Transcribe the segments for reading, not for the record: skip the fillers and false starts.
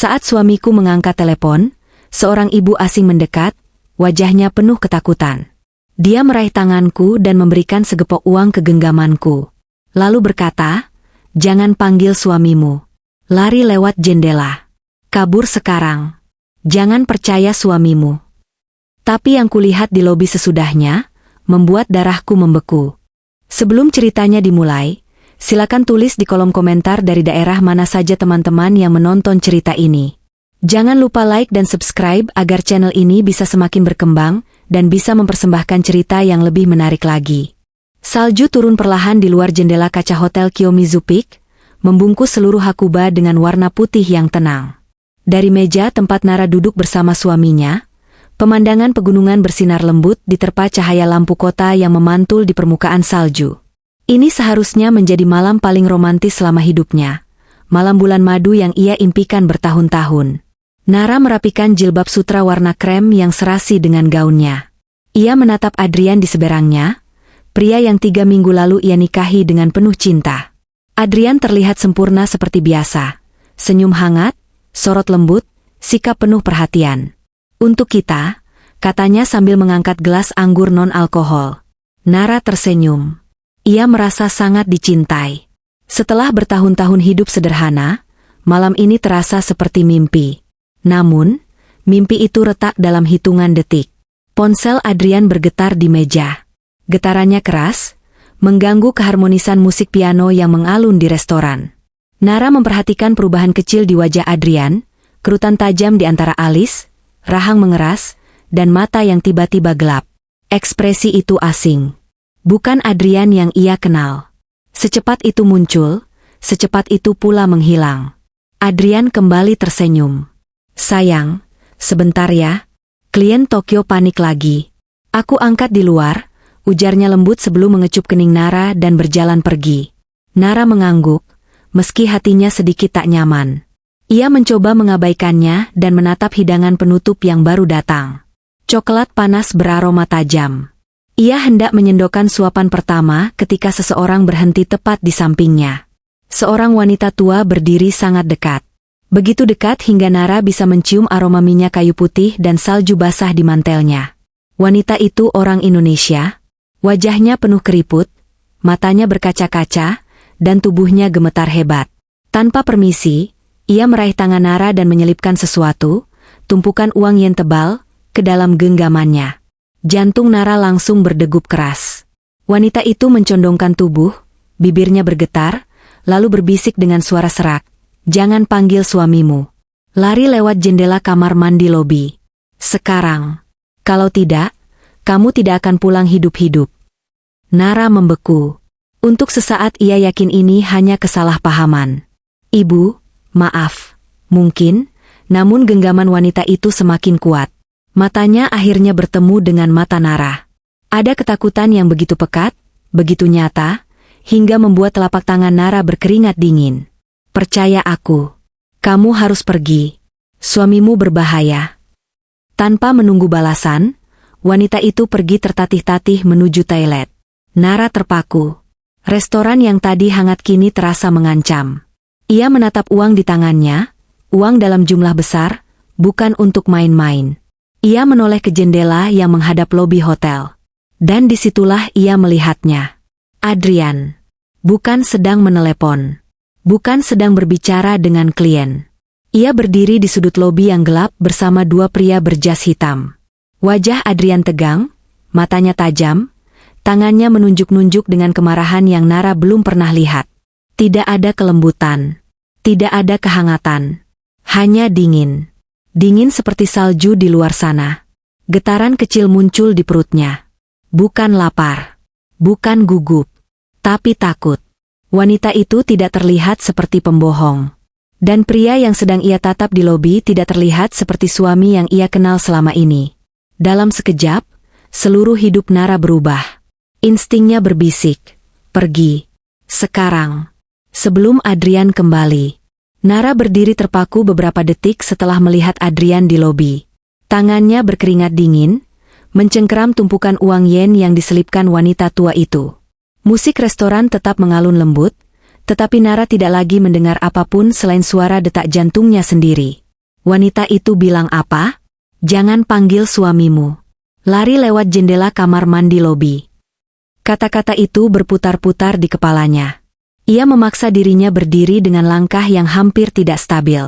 Saat suamiku mengangkat telepon, seorang ibu asing mendekat, wajahnya penuh ketakutan. Dia meraih tanganku dan memberikan segepok uang ke genggamanku. Lalu berkata, "Jangan panggil suamimu. Lari lewat jendela. Kabur sekarang. Jangan percaya suamimu." Tapi yang kulihat di lobi sesudahnya, membuat darahku membeku. Sebelum ceritanya dimulai, silakan tulis di kolom komentar dari daerah mana saja teman-teman yang menonton cerita ini. Jangan lupa like dan subscribe agar channel ini bisa semakin berkembang dan bisa mempersembahkan cerita yang lebih menarik lagi. Salju turun perlahan di luar jendela kaca Hotel Kiyomizu Peak, membungkus seluruh Hakuba dengan warna putih yang tenang. Dari meja tempat Nara duduk bersama suaminya, pemandangan pegunungan bersinar lembut diterpa cahaya lampu kota yang memantul di permukaan salju. Ini seharusnya menjadi malam paling romantis selama hidupnya, malam bulan madu yang ia impikan bertahun-tahun. Nara merapikan jilbab sutra warna krem yang serasi dengan gaunnya. Ia menatap Adrian di seberangnya, pria yang 3 minggu lalu ia nikahi dengan penuh cinta. Adrian terlihat sempurna seperti biasa, senyum hangat, sorot lembut, sikap penuh perhatian. "Untuk kita," katanya sambil mengangkat gelas anggur non-alkohol. Nara tersenyum. Ia merasa sangat dicintai. Setelah bertahun-tahun hidup sederhana, malam ini terasa seperti mimpi. Namun, mimpi itu retak dalam hitungan detik. Ponsel Adrian bergetar di meja. Getarannya keras, mengganggu keharmonisan musik piano yang mengalun di restoran. Nara memperhatikan perubahan kecil di wajah Adrian, kerutan tajam di antara alis, rahang mengeras, dan mata yang tiba-tiba gelap. Ekspresi itu asing. Bukan Adrian yang ia kenal. Secepat itu muncul, secepat itu pula menghilang. Adrian kembali tersenyum. "Sayang, sebentar ya." Klien Tokyo panik lagi. "Aku angkat di luar," ujarnya lembut sebelum mengecup kening Nara dan berjalan pergi. Nara mengangguk, meski hatinya sedikit tak nyaman. Ia mencoba mengabaikannya dan menatap hidangan penutup yang baru datang. Coklat panas beraroma tajam. Ia hendak menyendokkan suapan pertama ketika seseorang berhenti tepat di sampingnya. Seorang wanita tua berdiri sangat dekat. Begitu dekat hingga Nara bisa mencium aroma minyak kayu putih dan salju basah di mantelnya. Wanita itu orang Indonesia. Wajahnya penuh keriput, matanya berkaca-kaca, dan tubuhnya gemetar hebat. Tanpa permisi, ia meraih tangan Nara dan menyelipkan sesuatu, tumpukan uang yen tebal, ke dalam genggamannya. Jantung Nara langsung berdegup keras. Wanita itu mencondongkan tubuh, bibirnya bergetar, lalu berbisik dengan suara serak, "Jangan panggil suamimu. Lari lewat jendela kamar mandi lobi. Sekarang. Kalau tidak, kamu tidak akan pulang hidup-hidup." Nara membeku. Untuk sesaat ia yakin ini hanya kesalahpahaman. "Ibu, maaf." Mungkin, namun genggaman wanita itu semakin kuat. Matanya akhirnya bertemu dengan mata Nara. Ada ketakutan yang begitu pekat, begitu nyata, hingga membuat telapak tangan Nara berkeringat dingin. "Percaya aku. Kamu harus pergi. Suamimu berbahaya." Tanpa menunggu balasan, wanita itu pergi tertatih-tatih menuju toilet. Nara terpaku. Restoran yang tadi hangat kini terasa mengancam. Ia menatap uang di tangannya, uang dalam jumlah besar, bukan untuk main-main. Ia menoleh ke jendela yang menghadap lobi hotel. Dan disitulah ia melihatnya. Adrian. Bukan sedang menelepon. Bukan sedang berbicara dengan klien. Ia berdiri di sudut lobi yang gelap bersama 2 pria berjas hitam. Wajah Adrian tegang, matanya tajam, tangannya menunjuk-nunjuk dengan kemarahan yang Nara belum pernah lihat. Tidak ada kelembutan. Tidak ada kehangatan. Hanya dingin. Dingin seperti salju di luar sana. Getaran kecil muncul di perutnya. Bukan lapar. Bukan gugup. Tapi takut. Wanita itu tidak terlihat seperti pembohong. Dan pria yang sedang ia tatap di lobi tidak terlihat seperti suami yang ia kenal selama ini. Dalam sekejap, seluruh hidup Nara berubah. Instingnya berbisik, "Pergi. Sekarang." Sebelum Adrian kembali. Nara berdiri terpaku beberapa detik setelah melihat Adrian di lobi. Tangannya berkeringat dingin, mencengkeram tumpukan uang yen yang diselipkan wanita tua itu. Musik restoran tetap mengalun lembut, tetapi Nara tidak lagi mendengar apapun selain suara detak jantungnya sendiri. Wanita itu bilang apa? Jangan panggil suamimu. Lari lewat jendela kamar mandi lobi. Kata-kata itu berputar-putar di kepalanya. Ia memaksa dirinya berdiri dengan langkah yang hampir tidak stabil.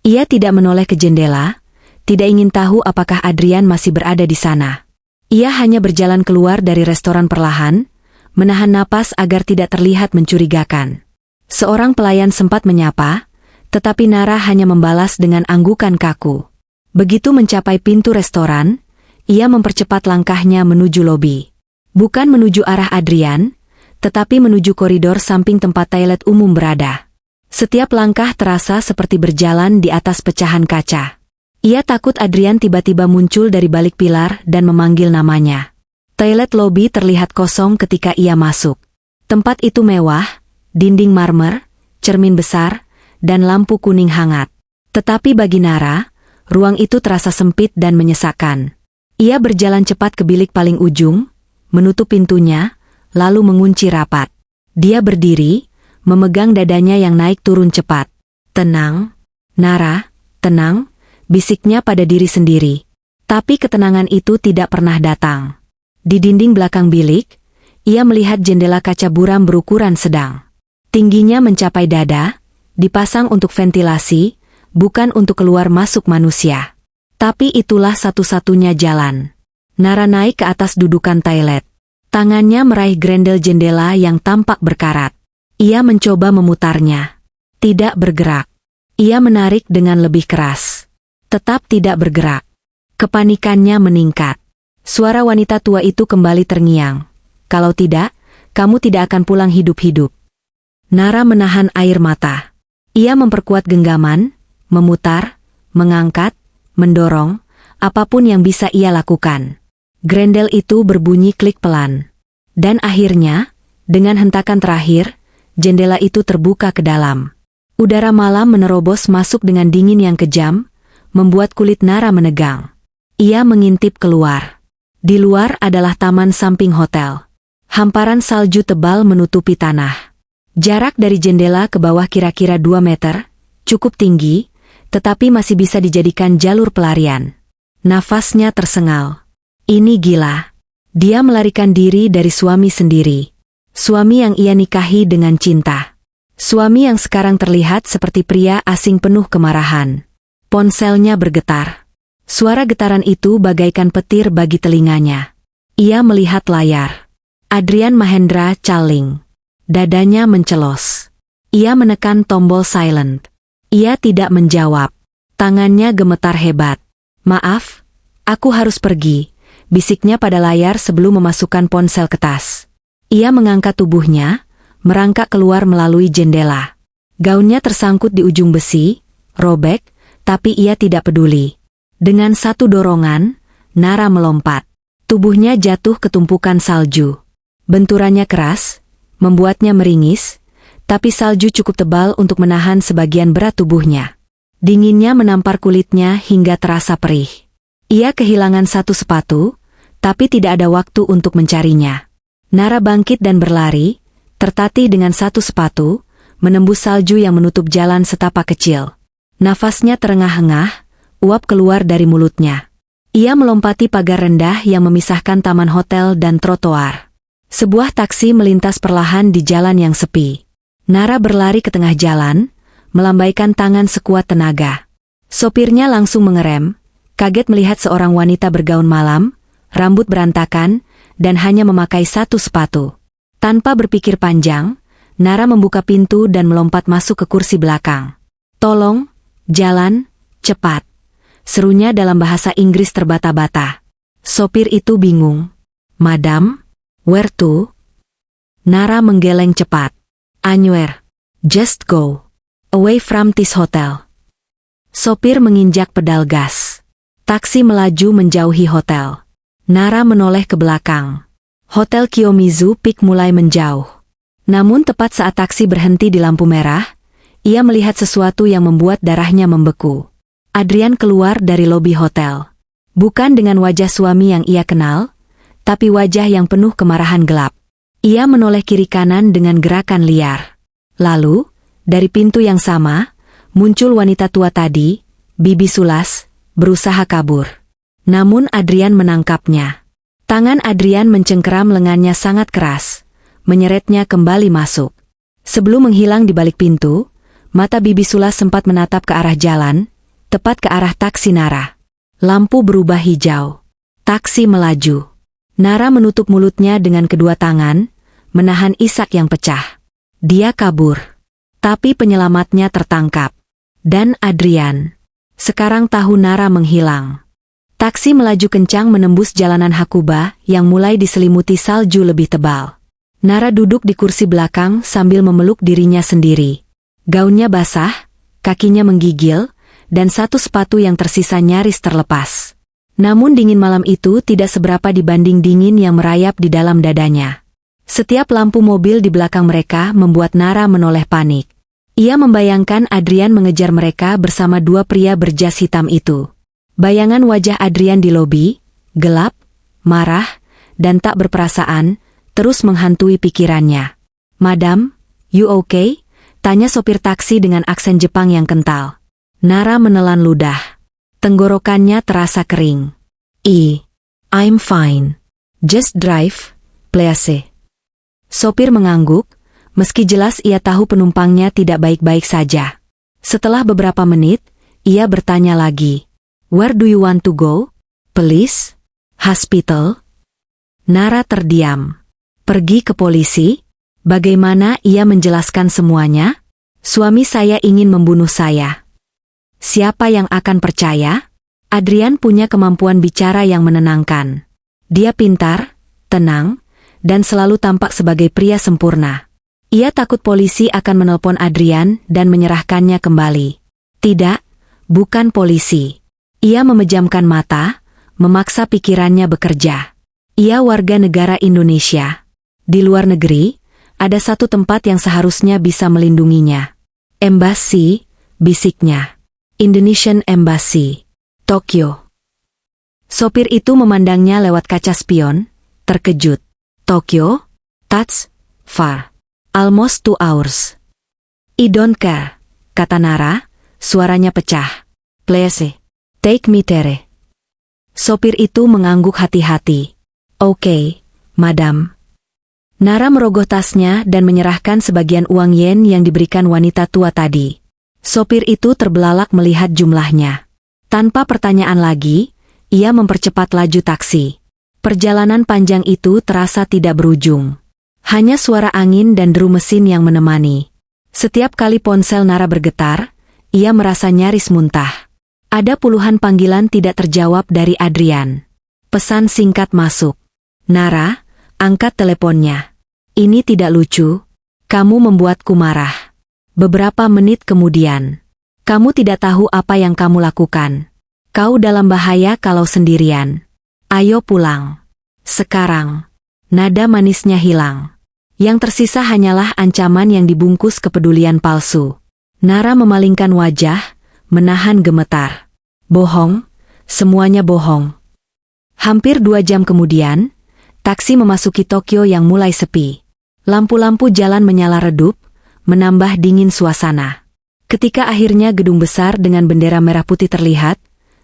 Ia tidak menoleh ke jendela, tidak ingin tahu apakah Adrian masih berada di sana. Ia hanya berjalan keluar dari restoran perlahan, menahan napas agar tidak terlihat mencurigakan. Seorang pelayan sempat menyapa, tetapi Nara hanya membalas dengan anggukan kaku. Begitu mencapai pintu restoran, ia mempercepat langkahnya menuju lobi. Bukan menuju arah Adrian, tetapi menuju koridor samping tempat toilet umum berada. Setiap langkah terasa seperti berjalan di atas pecahan kaca. Ia takut Adrian tiba-tiba muncul dari balik pilar dan memanggil namanya. Toilet lobi terlihat kosong ketika ia masuk. Tempat itu mewah, dinding marmer, cermin besar, dan lampu kuning hangat. Tetapi bagi Nara, ruang itu terasa sempit dan menyesakkan. Ia berjalan cepat ke bilik paling ujung, menutup pintunya, lalu mengunci rapat. Dia berdiri, memegang dadanya yang naik turun cepat. Tenang, Nara, tenang, bisiknya pada diri sendiri. Tapi ketenangan itu tidak pernah datang. Di dinding belakang bilik, ia melihat jendela kaca buram berukuran sedang. Tingginya mencapai dada, dipasang untuk ventilasi, bukan untuk keluar masuk manusia. Tapi itulah satu-satunya jalan. Nara naik ke atas dudukan toilet. Tangannya meraih grendel jendela yang tampak berkarat. Ia mencoba memutarnya. Tidak bergerak. Ia menarik dengan lebih keras. Tetap tidak bergerak. Kepanikannya meningkat. Suara wanita tua itu kembali terngiang. Kalau tidak, kamu tidak akan pulang hidup-hidup. Nara menahan air mata. Ia memperkuat genggaman, memutar, mengangkat, mendorong, apapun yang bisa ia lakukan. Grendel itu berbunyi klik pelan. Dan akhirnya, dengan hentakan terakhir, jendela itu terbuka ke dalam. Udara malam menerobos masuk dengan dingin yang kejam, membuat kulit Nara menegang. Ia mengintip keluar. Di luar adalah taman samping hotel. Hamparan salju tebal menutupi tanah. Jarak dari jendela ke bawah kira-kira 2 meter, cukup tinggi, tetapi masih bisa dijadikan jalur pelarian. Nafasnya tersengal. Ini gila. Dia melarikan diri dari suami sendiri. Suami yang ia nikahi dengan cinta. Suami yang sekarang terlihat seperti pria asing penuh kemarahan. Ponselnya bergetar. Suara getaran itu bagaikan petir bagi telinganya. Ia melihat layar. Adrian Mahendra Chaling. Dadanya mencelos. Ia menekan tombol silent. Ia tidak menjawab. Tangannya gemetar hebat. Maaf, aku harus pergi, bisiknya pada layar sebelum memasukkan ponsel ke tas. Ia mengangkat tubuhnya, merangkak keluar melalui jendela. Gaunnya tersangkut di ujung besi, robek, tapi ia tidak peduli. Dengan satu dorongan, Nara melompat. Tubuhnya jatuh ke tumpukan salju. Benturannya keras, membuatnya meringis, tapi salju cukup tebal untuk menahan sebagian berat tubuhnya. Dinginnya menampar kulitnya hingga terasa perih. Ia kehilangan satu sepatu, tapi tidak ada waktu untuk mencarinya. Nara bangkit dan berlari, tertatih dengan satu sepatu, menembus salju yang menutup jalan setapak kecil. Nafasnya terengah-engah, uap keluar dari mulutnya. Ia melompati pagar rendah yang memisahkan taman hotel dan trotoar. Sebuah taksi melintas perlahan di jalan yang sepi. Nara berlari ke tengah jalan, melambaikan tangan sekuat tenaga. Sopirnya langsung mengerem, kaget melihat seorang wanita bergaun malam, rambut berantakan, dan hanya memakai satu sepatu. Tanpa berpikir panjang, Nara membuka pintu dan melompat masuk ke kursi belakang. Tolong, jalan, cepat. Serunya dalam bahasa Inggris terbata-bata. Sopir itu bingung. Madam, where to? Nara menggeleng cepat. Anywhere. Just go. Away from this hotel. Sopir menginjak pedal gas. Taksi melaju menjauhi hotel. Nara menoleh ke belakang. Hotel Kiyomizu Peak mulai menjauh. Namun tepat saat taksi berhenti di lampu merah, ia melihat sesuatu yang membuat darahnya membeku. Adrian keluar dari lobi hotel. Bukan dengan wajah suami yang ia kenal, tapi wajah yang penuh kemarahan gelap. Ia menoleh kiri kanan dengan gerakan liar. Lalu, dari pintu yang sama, muncul wanita tua tadi, Bibi Sulas, berusaha kabur. Namun Adrian menangkapnya. Tangan Adrian mencengkeram lengannya sangat keras, menyeretnya kembali masuk. Sebelum menghilang di balik pintu, mata Bibi Sulas sempat menatap ke arah jalan, tepat ke arah taksi Nara. Lampu berubah hijau. Taksi melaju. Nara menutup mulutnya dengan kedua tangan, menahan isak yang pecah. Dia kabur. Tapi penyelamatnya tertangkap. Dan Adrian. Sekarang tahu Nara menghilang. Taksi melaju kencang menembus jalanan Hakuba yang mulai diselimuti salju lebih tebal. Nara duduk di kursi belakang sambil memeluk dirinya sendiri. Gaunnya basah, kakinya menggigil, dan satu sepatu yang tersisa nyaris terlepas. Namun dingin malam itu tidak seberapa dibanding dingin yang merayap di dalam dadanya. Setiap lampu mobil di belakang mereka membuat Nara menoleh panik. Ia membayangkan Adrian mengejar mereka bersama dua pria berjas hitam itu. Bayangan wajah Adrian di lobi, gelap, marah, dan tak berperasaan, terus menghantui pikirannya. "Madam, you okay?" tanya sopir taksi dengan aksen Jepang yang kental. Nara menelan ludah. Tenggorokannya terasa kering. "I'm fine. Just drive, please." Sopir mengangguk, meski jelas ia tahu penumpangnya tidak baik-baik saja. Setelah beberapa menit, ia bertanya lagi. "Where do you want to go? Police? Hospital?" Nara terdiam. Pergi ke polisi? Bagaimana ia menjelaskan semuanya? "Suami saya ingin membunuh saya." Siapa yang akan percaya? Adrian punya kemampuan bicara yang menenangkan. Dia pintar, tenang, dan selalu tampak sebagai pria sempurna. Ia takut polisi akan menelpon Adrian dan menyerahkannya kembali. Tidak, bukan polisi. Ia memejamkan mata, memaksa pikirannya bekerja. Ia warga negara Indonesia. Di luar negeri, ada satu tempat yang seharusnya bisa melindunginya. Embassy, bisiknya. Indonesian Embassy, Tokyo. Sopir itu memandangnya lewat kaca spion, terkejut. "Tokyo? That's far. Almost 2 hours. I don't care," kata Nara, suaranya pecah. "Please, take me there." Sopir itu mengangguk hati-hati. "Oke, madam." Nara merogoh tasnya dan menyerahkan sebagian uang yen yang diberikan wanita tua tadi. Sopir itu terbelalak melihat jumlahnya. Tanpa pertanyaan lagi, ia mempercepat laju taksi. Perjalanan panjang itu terasa tidak berujung. Hanya suara angin dan deru mesin yang menemani. Setiap kali ponsel Nara bergetar, ia merasa nyaris muntah. Ada puluhan panggilan tidak terjawab dari Adrian. Pesan singkat masuk. "Nara, angkat teleponnya. Ini tidak lucu. Kamu membuatku marah." Beberapa menit kemudian. "Kamu tidak tahu apa yang kamu lakukan. Kau dalam bahaya kalau sendirian. Ayo pulang. Sekarang." Nada manisnya hilang. Yang tersisa hanyalah ancaman yang dibungkus kepedulian palsu. Nara memalingkan wajah, menahan gemetar. Bohong, semuanya bohong. Hampir 2 jam kemudian, taksi memasuki Tokyo yang mulai sepi. Lampu-lampu jalan menyala redup, menambah dingin suasana. Ketika akhirnya gedung besar dengan bendera merah putih terlihat,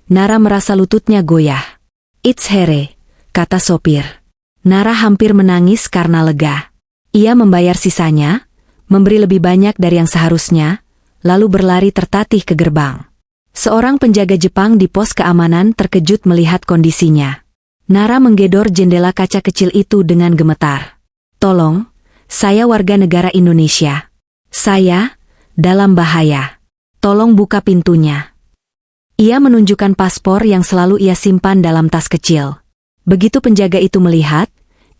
Nara merasa lututnya goyah. "It's here," kata sopir. Nara hampir menangis karena lega. Ia membayar sisanya, memberi lebih banyak dari yang seharusnya, lalu berlari tertatih ke gerbang. Seorang penjaga Jepang di pos keamanan terkejut melihat kondisinya. Nara menggedor jendela kaca kecil itu dengan gemetar. "Tolong, saya warga negara Indonesia. Saya dalam bahaya. Tolong buka pintunya." Ia menunjukkan paspor yang selalu ia simpan dalam tas kecil. Begitu penjaga itu melihat,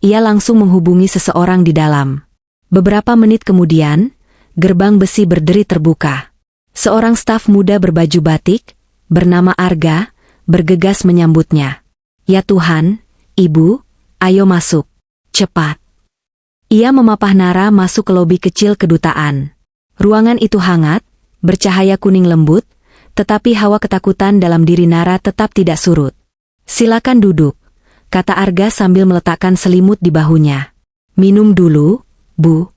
ia langsung menghubungi seseorang di dalam. Beberapa menit kemudian, gerbang besi berderi terbuka. Seorang staf muda berbaju batik, bernama Arga, bergegas menyambutnya. "Ya Tuhan, Ibu, ayo masuk. Cepat." Ia memapah Nara masuk ke lobi kecil kedutaan. Ruangan itu hangat, bercahaya kuning lembut, tetapi hawa ketakutan dalam diri Nara tetap tidak surut. "Silakan duduk," kata Arga sambil meletakkan selimut di bahunya. "Minum dulu, Bu."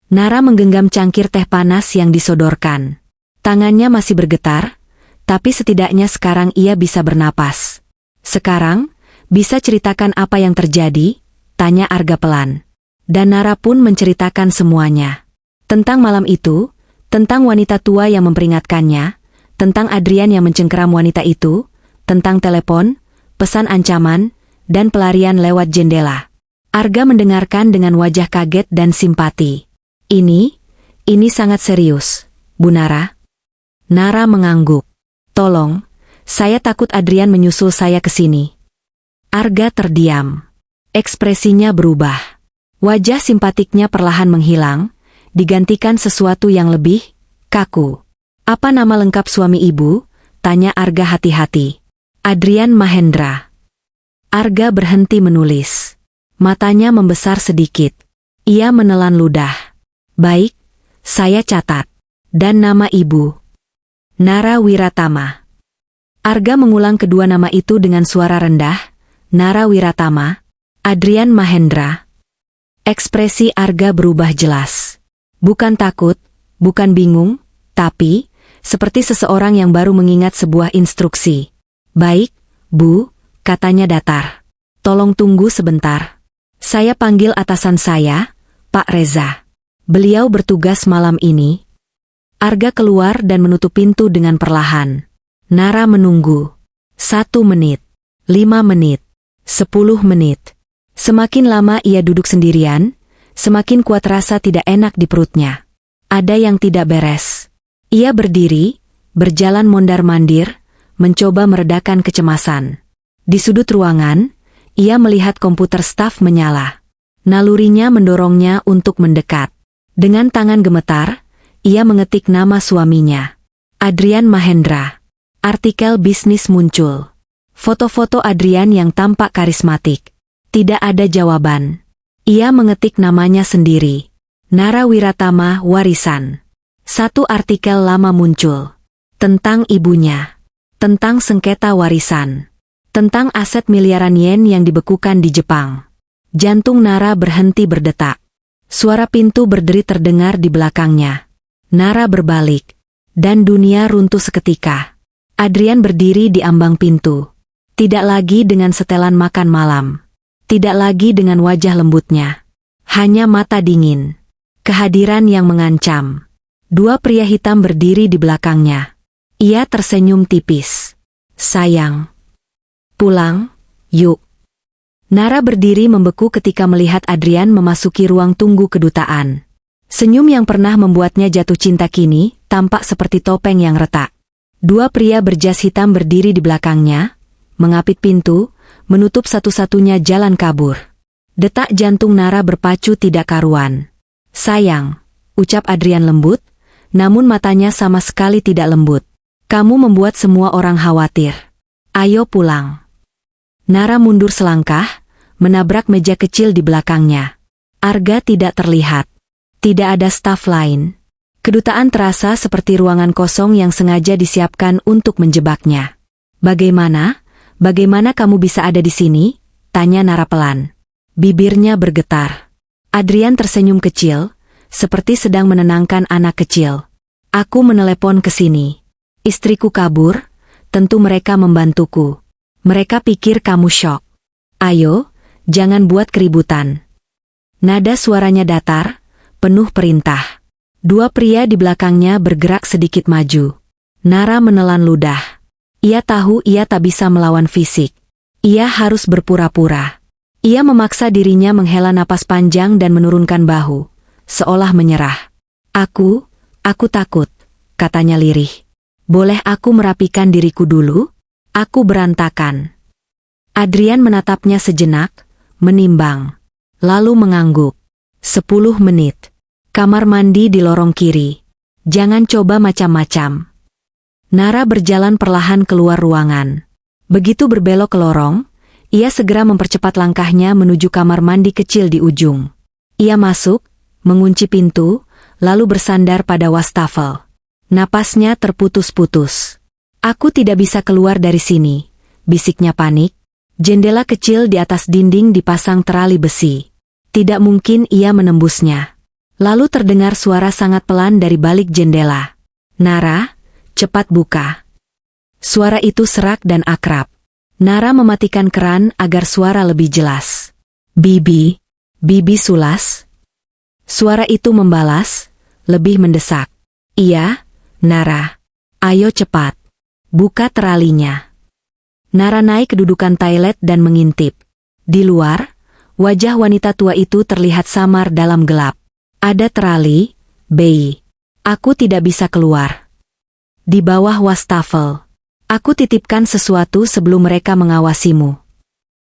Nara menggenggam cangkir teh panas yang disodorkan. Tangannya masih bergetar, Tapi setidaknya sekarang ia bisa bernapas. Sekarang, bisa ceritakan apa yang terjadi? Tanya Arga pelan. Dan Nara pun menceritakan semuanya. Tentang malam itu, tentang wanita tua yang memperingatkannya, tentang Adrian yang mencengkeram wanita itu, tentang telepon, pesan ancaman, dan pelarian lewat jendela. Arga mendengarkan dengan wajah kaget dan simpati. Ini sangat serius, Bu Nara. Nara mengangguk. Tolong, saya takut Adrian menyusul saya ke sini. Arga terdiam. Ekspresinya berubah. Wajah simpatiknya perlahan menghilang, digantikan sesuatu yang lebih kaku. Apa nama lengkap suami ibu? Tanya Arga hati-hati. Adrian Mahendra. Arga berhenti menulis. Matanya membesar sedikit. Ia menelan ludah. Baik, saya catat. Dan nama ibu? Nara Wiratama. Arga mengulang kedua nama itu dengan suara rendah. Nara Wiratama. Adrian Mahendra. Ekspresi Arga berubah jelas. Bukan takut, bukan bingung, tapi seperti seseorang yang baru mengingat sebuah instruksi. Baik, Bu, katanya datar. Tolong tunggu sebentar. Saya panggil atasan saya, Pak Reza. Beliau bertugas malam ini. Arga keluar dan menutup pintu dengan perlahan. Nara menunggu. 1 menit. 5 menit. 10 menit. Semakin lama ia duduk sendirian, semakin kuat rasa tidak enak di perutnya. Ada yang tidak beres. Ia berdiri, berjalan mondar-mandir, mencoba meredakan kecemasan. Di sudut ruangan, ia melihat komputer staf menyala. Nalurinya mendorongnya untuk mendekat. Dengan tangan gemetar, ia mengetik nama suaminya. Adrian Mahendra. Artikel bisnis muncul. Foto-foto Adrian yang tampak karismatik. Tidak ada jawaban. Ia mengetik namanya sendiri. Nara Wiratama Warisan. 1 artikel lama muncul. Tentang ibunya. Tentang sengketa warisan. Tentang aset miliaran yen yang dibekukan di Jepang. Jantung Nara berhenti berdetak. Suara pintu berderit terdengar di belakangnya. Nara berbalik. Dan dunia runtuh seketika. Adrian berdiri di ambang pintu. Tidak lagi dengan setelan makan malam. Tidak lagi dengan wajah lembutnya. Hanya mata dingin. Kehadiran yang mengancam. 2 pria hitam berdiri di belakangnya. Ia tersenyum tipis. Sayang. Pulang, yuk. Nara berdiri membeku ketika melihat Adrian memasuki ruang tunggu kedutaan. Senyum yang pernah membuatnya jatuh cinta kini tampak seperti topeng yang retak. 2 pria berjas hitam berdiri di belakangnya, mengapit pintu, menutup satu-satunya jalan kabur. Detak jantung Nara berpacu tidak karuan. Sayang, ucap Adrian lembut, namun matanya sama sekali tidak lembut. Kamu membuat semua orang khawatir. Ayo pulang. Nara mundur selangkah, menabrak meja kecil di belakangnya. Arga tidak terlihat. Tidak ada staf lain. Kedutaan terasa seperti ruangan kosong yang sengaja disiapkan untuk menjebaknya. Bagaimana kamu bisa ada di sini? Tanya Nara pelan. Bibirnya bergetar. Adrian tersenyum kecil, seperti sedang menenangkan anak kecil. Aku menelepon ke sini. Istriku kabur, tentu mereka membantuku. Mereka pikir kamu syok. Ayo, jangan buat keributan. Nada suaranya datar, penuh perintah. 2 pria di belakangnya bergerak sedikit maju. Nara menelan ludah. Ia tahu ia tak bisa melawan fisik. Ia harus berpura-pura. Ia memaksa dirinya menghela napas panjang dan menurunkan bahu, seolah menyerah. Aku takut, katanya lirih. Boleh aku merapikan diriku dulu? Aku berantakan. Adrian menatapnya sejenak, menimbang. Lalu mengangguk. 10 menit. Kamar mandi di lorong kiri. Jangan coba macam-macam. Nara berjalan perlahan keluar ruangan. Begitu berbelok ke lorong, ia segera mempercepat langkahnya menuju kamar mandi kecil di ujung. Ia masuk, mengunci pintu, lalu bersandar pada wastafel. Napasnya terputus-putus. Aku tidak bisa keluar dari sini, bisiknya panik. Jendela kecil di atas dinding dipasang terali besi. Tidak mungkin ia menembusnya. Lalu terdengar suara sangat pelan dari balik jendela. Nara, cepat buka. Suara itu serak dan akrab. Nara mematikan keran agar suara lebih jelas. Bibi, Bibi Sulas? Suara itu membalas, lebih mendesak. Iya, Nara. Ayo cepat. Buka teralinya. Nara naik kedudukan toilet dan mengintip. Di luar, wajah wanita tua itu terlihat samar dalam gelap. Ada terali, Bei. Aku tidak bisa keluar. Di bawah wastafel. Aku titipkan sesuatu sebelum mereka mengawasimu.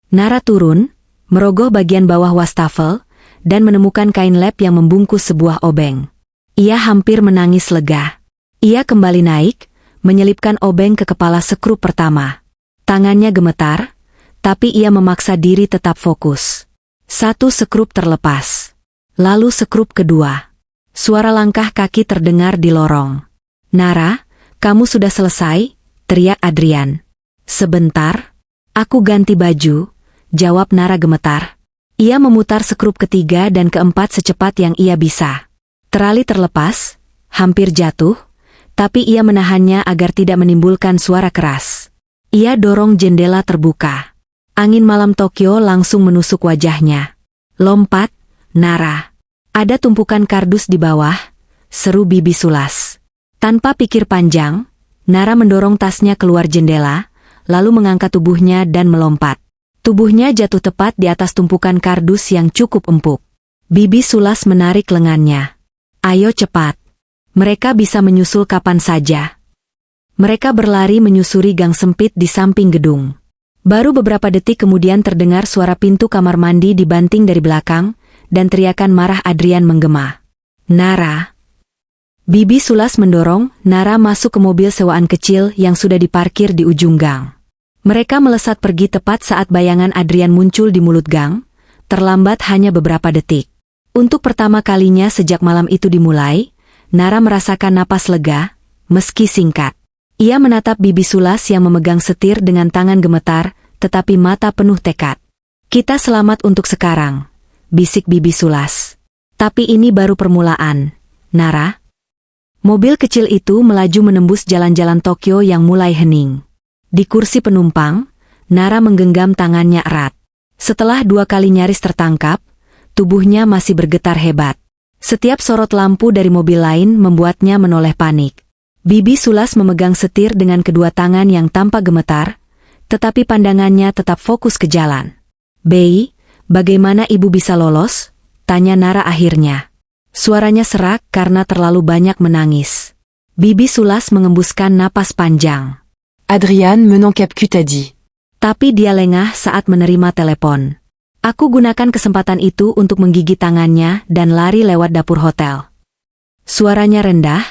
Nara turun, merogoh bagian bawah wastafel, dan menemukan kain lap yang membungkus sebuah obeng. Ia hampir menangis lega. Ia kembali naik, menyelipkan obeng ke kepala sekrup pertama. Tangannya gemetar, tapi ia memaksa diri tetap fokus. Satu sekrup terlepas. Lalu sekrup kedua. Suara langkah kaki terdengar di lorong. Nara, kamu sudah selesai? Teriak Adrian. Sebentar, aku ganti baju, jawab Nara gemetar. Ia memutar sekrup ketiga dan keempat secepat yang ia bisa. Terali terlepas, hampir jatuh, tapi ia menahannya agar tidak menimbulkan suara keras. Ia dorong jendela terbuka. Angin malam Tokyo langsung menusuk wajahnya. Lompat, Nara. Ada tumpukan kardus di bawah, seru Bibi Sulas. Tanpa pikir panjang, Nara mendorong tasnya keluar jendela, lalu mengangkat tubuhnya dan melompat. Tubuhnya jatuh tepat di atas tumpukan kardus yang cukup empuk. Bibi Sulas menarik lengannya. Ayo cepat. Mereka bisa menyusul kapan saja. Mereka berlari menyusuri gang sempit di samping gedung. Baru beberapa detik kemudian terdengar suara pintu kamar mandi dibanting dari belakang, dan teriakan marah Adrian menggema. Nara. Bibi Sulas mendorong Nara masuk ke mobil sewaan kecil yang sudah diparkir di ujung gang. Mereka melesat pergi tepat saat bayangan Adrian muncul di mulut gang, terlambat hanya beberapa detik. Untuk pertama kalinya sejak malam itu dimulai, Nara merasakan napas lega, meski singkat. Ia menatap Bibi Sulas yang memegang setir dengan tangan gemetar, tetapi mata penuh tekad. Kita selamat untuk sekarang, bisik Bibi Sulas. Tapi ini baru permulaan, Nara. Mobil kecil itu melaju menembus jalan-jalan Tokyo yang mulai hening. Di kursi penumpang, Nara menggenggam tangannya erat. Setelah 2 kali nyaris tertangkap, tubuhnya masih bergetar hebat. Setiap sorot lampu dari mobil lain membuatnya menoleh panik. Bibi Sulas memegang setir dengan kedua tangan yang tampak gemetar, tetapi pandangannya tetap fokus ke jalan. Bei, bagaimana ibu bisa lolos? Tanya Nara akhirnya. Suaranya serak karena terlalu banyak menangis. Bibi Sulas mengembuskan napas panjang. Adrian menangkap tadi. Tapi dia lengah saat menerima telepon. Aku gunakan kesempatan itu untuk menggigit tangannya dan lari lewat dapur hotel. Suaranya rendah,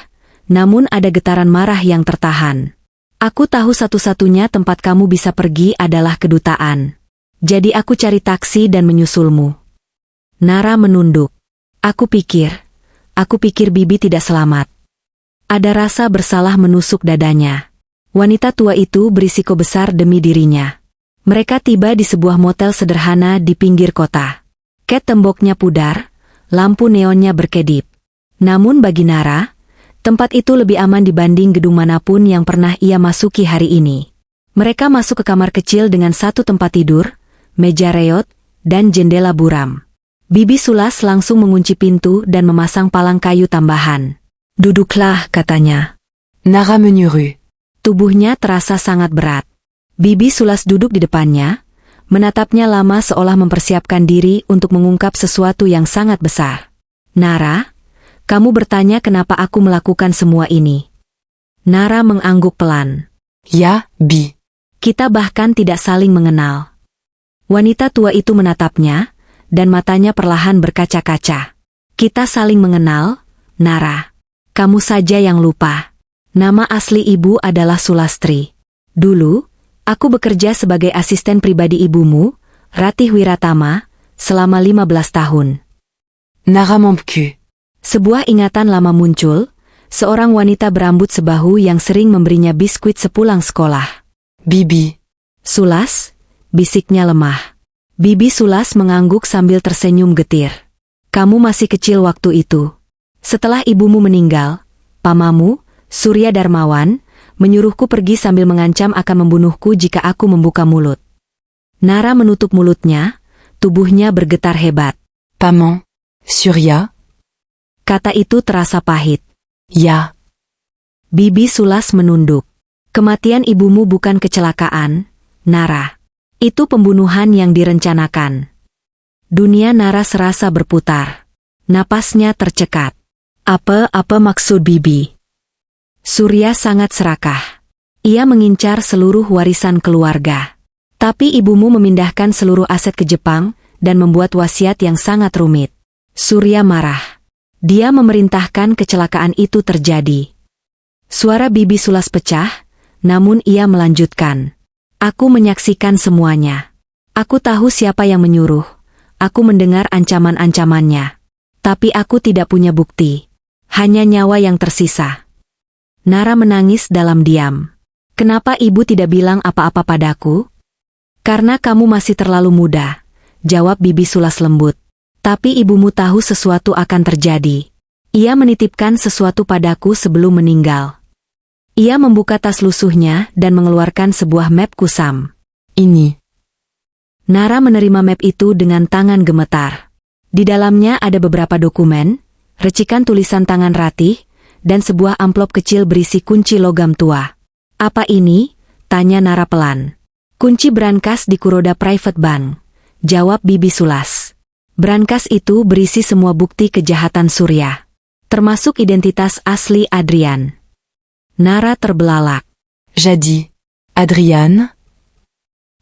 namun ada getaran marah yang tertahan. Aku tahu satu-satunya tempat kamu bisa pergi adalah kedutaan. Jadi aku cari taksi dan menyusulmu. Nara menunduk. Aku pikir Bibi tidak selamat. Ada rasa bersalah menusuk dadanya. Wanita tua itu berisiko besar demi dirinya. Mereka tiba di sebuah motel sederhana di pinggir kota. Cat temboknya pudar, lampu neonnya berkedip. Namun bagi Nara, tempat itu lebih aman dibanding gedung manapun yang pernah ia masuki hari ini. Mereka masuk ke kamar kecil dengan satu tempat tidur, meja reot, dan jendela buram. Bibi Sulas langsung mengunci pintu dan memasang palang kayu tambahan. Duduklah, katanya. Nara menyuruh. Tubuhnya terasa sangat berat. Bibi Sulas duduk di depannya, menatapnya lama seolah mempersiapkan diri untuk mengungkap sesuatu yang sangat besar. Nara, kamu bertanya kenapa aku melakukan semua ini. Nara mengangguk pelan. Ya, Bi. Kita bahkan tidak saling mengenal. Wanita tua itu menatapnya, dan matanya perlahan berkaca-kaca. Kita saling mengenal, Nara. Kamu saja yang lupa. Nama asli ibu adalah Sulastri. Dulu, aku bekerja sebagai asisten pribadi ibumu, Ratih Wiratama, selama 15 tahun. Nara membeku. Sebuah ingatan lama muncul, seorang wanita berambut sebahu yang sering memberinya biskuit sepulang sekolah. Bibi. Sulas, bisiknya lemah. Bibi Sulas mengangguk sambil tersenyum getir. Kamu masih kecil waktu itu. Setelah ibumu meninggal, pamamu, Surya Darmawan, menyuruhku pergi sambil mengancam akan membunuhku jika aku membuka mulut. Nara menutup mulutnya, tubuhnya bergetar hebat. Maman. Surya. Kata itu terasa pahit. Ya. Bibi Sulas menunduk. Kematian ibumu bukan kecelakaan, Nara. Itu pembunuhan yang direncanakan. Dunia Nara serasa berputar. Napasnya tercekat. Apa maksud Bibi? Surya sangat serakah. Ia mengincar seluruh warisan keluarga. Tapi ibumu memindahkan seluruh aset ke Jepang dan membuat wasiat yang sangat rumit. Surya marah. Dia memerintahkan kecelakaan itu terjadi. Suara Bibi Sulas pecah, namun ia melanjutkan. Aku menyaksikan semuanya. Aku tahu siapa yang menyuruh. Aku mendengar ancaman-ancamannya. Tapi aku tidak punya bukti. Hanya nyawa yang tersisa. Nara menangis dalam diam. Kenapa ibu tidak bilang apa-apa padaku? Karena kamu masih terlalu muda, jawab Bibi Sulas lembut. Tapi ibumu tahu sesuatu akan terjadi. Ia menitipkan sesuatu padaku sebelum meninggal. Ia membuka tas lusuhnya dan mengeluarkan sebuah map kusam. Ini. Nara menerima map itu dengan tangan gemetar. Di dalamnya ada beberapa dokumen, recikan tulisan tangan Ratih, dan sebuah amplop kecil berisi kunci logam tua. Apa ini? Tanya Nara pelan. Kunci brankas di Kuroda Private Bank, jawab Bibi Sulas. Brankas itu berisi semua bukti kejahatan Surya, termasuk identitas asli Adrian. Nara terbelalak. Jadi. Adrian.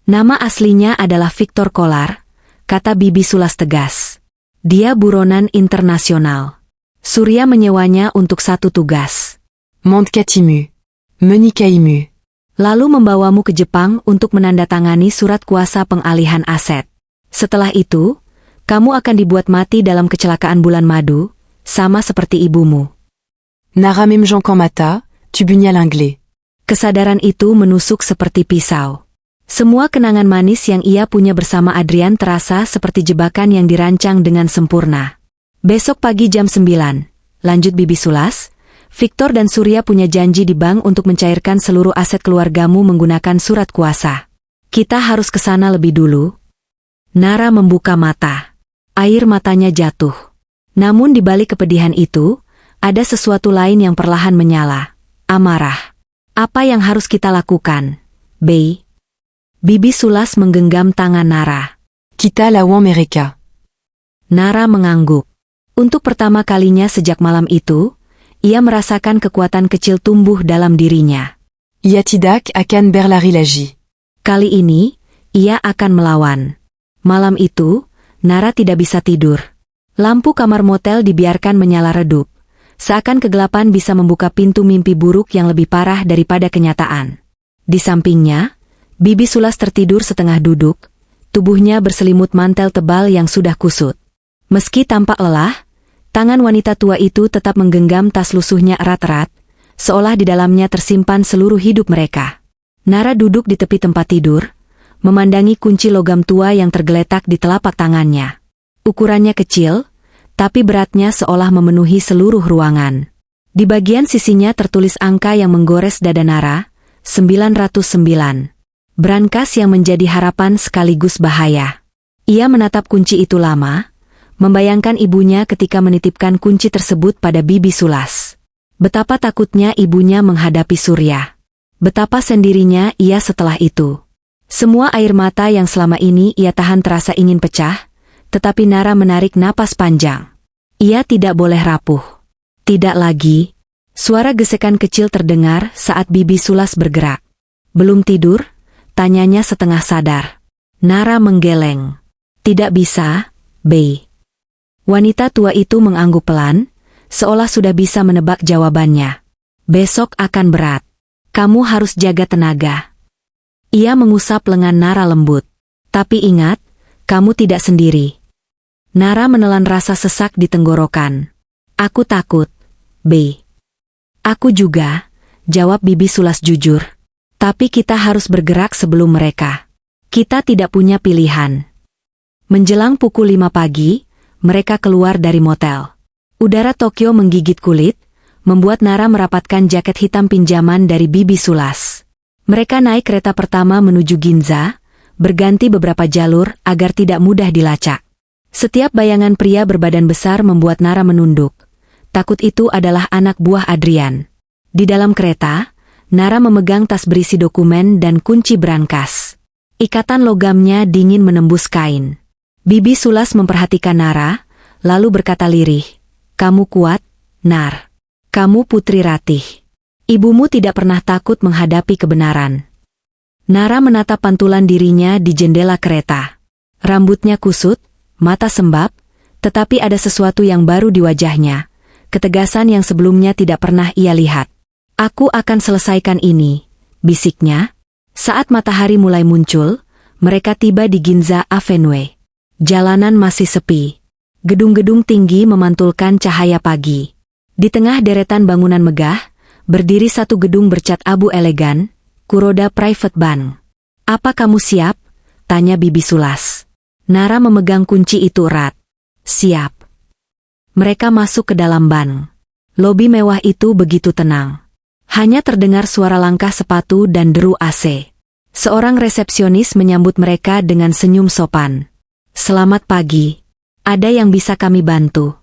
Nama aslinya adalah Victor Kolar, kata Bibi Sulas tegas. Dia buronan internasional. Surya menyewanya untuk satu tugas. Montkatimu. Menikaimu. Lalu membawamu ke Jepang untuk menandatangani surat kuasa pengalihan aset. Setelah itu, kamu akan dibuat mati dalam kecelakaan bulan madu, sama seperti ibumu. Nara Memjankan Mata, Tubunya Langlais. Kesadaran itu menusuk seperti pisau. Semua kenangan manis yang ia punya bersama Adrian terasa seperti jebakan yang dirancang dengan sempurna. Besok pagi jam 9, lanjut Bibi Sulas, Victor dan Surya punya janji di bank untuk mencairkan seluruh aset keluargamu menggunakan surat kuasa. Kita harus ke sana lebih dulu. Nara membuka mata. Air matanya jatuh. Namun di balik kepedihan itu, ada sesuatu lain yang perlahan menyala. Amarah. Apa yang harus kita lakukan, Bei? Bibi Sulas menggenggam tangan Nara. Kita lawan mereka. Nara mengangguk. Untuk pertama kalinya sejak malam itu, ia merasakan kekuatan kecil tumbuh dalam dirinya. Ia tidak akan berlari lagi. Kali ini, ia akan melawan. Malam itu, Nara tidak bisa tidur. Lampu kamar motel dibiarkan menyala redup. Seakan kegelapan bisa membuka pintu mimpi buruk yang lebih parah daripada kenyataan. Di sampingnya, Bibi Sulas tertidur setengah duduk, tubuhnya berselimut mantel tebal yang sudah kusut. Meski tampak lelah, tangan wanita tua itu tetap menggenggam tas lusuhnya erat-erat, seolah di dalamnya tersimpan seluruh hidup mereka. Nara duduk di tepi tempat tidur, memandangi kunci logam tua yang tergeletak di telapak tangannya. Ukurannya kecil, tapi beratnya seolah memenuhi seluruh ruangan. Di bagian sisinya tertulis angka yang menggores dada Nara, 909. Brankas yang menjadi harapan sekaligus bahaya. Ia menatap kunci itu lama, membayangkan ibunya ketika menitipkan kunci tersebut pada Bibi Sulas. Betapa takutnya ibunya menghadapi Surya. Betapa sendirinya ia setelah itu. Semua air mata yang selama ini ia tahan terasa ingin pecah, tetapi Nara menarik napas panjang. Ia tidak boleh rapuh. Tidak lagi. Suara gesekan kecil terdengar saat Bibi Sulas bergerak. Belum tidur? Tanyanya setengah sadar. Nara menggeleng. Tidak bisa, Bei. Wanita tua itu mengangguk pelan, seolah sudah bisa menebak jawabannya. Besok akan berat. Kamu harus jaga tenaga. Ia mengusap lengan Nara lembut. Tapi ingat, kamu tidak sendiri. Nara menelan rasa sesak di tenggorokan. Aku takut, Bei. Aku juga, jawab Bibi Sulas jujur. Tapi kita harus bergerak sebelum mereka. Kita tidak punya pilihan. Menjelang pukul 5 pagi, mereka keluar dari motel. Udara Tokyo menggigit kulit, membuat Nara merapatkan jaket hitam pinjaman dari Bibi Sulas. Mereka naik kereta pertama menuju Ginza, berganti beberapa jalur agar tidak mudah dilacak. Setiap bayangan pria berbadan besar membuat Nara menunduk. Takut itu adalah anak buah Adrian. Di dalam kereta, Nara memegang tas berisi dokumen dan kunci brankas. Ikatan logamnya dingin menembus kain. Bibi Sulas memperhatikan Nara, lalu berkata lirih, "Kamu kuat, Nar. Kamu putri Ratih. Ibumu tidak pernah takut menghadapi kebenaran." Nara menatap pantulan dirinya di jendela kereta. Rambutnya kusut, mata sembab, tetapi ada sesuatu yang baru di wajahnya, ketegasan yang sebelumnya tidak pernah ia lihat. "Aku akan selesaikan ini," bisiknya. Saat matahari mulai muncul, mereka tiba di Ginza Avenue. Jalanan masih sepi. Gedung-gedung tinggi memantulkan cahaya pagi. Di tengah deretan bangunan megah, berdiri satu gedung bercat abu elegan, Kuroda Private Bank. "Apa kamu siap?" tanya Bibi Sulas. Nara memegang kunci itu erat. "Siap." Mereka masuk ke dalam bank. Lobi mewah itu begitu tenang. Hanya terdengar suara langkah sepatu dan deru AC. Seorang resepsionis menyambut mereka dengan senyum sopan. "Selamat pagi. Ada yang bisa kami bantu?"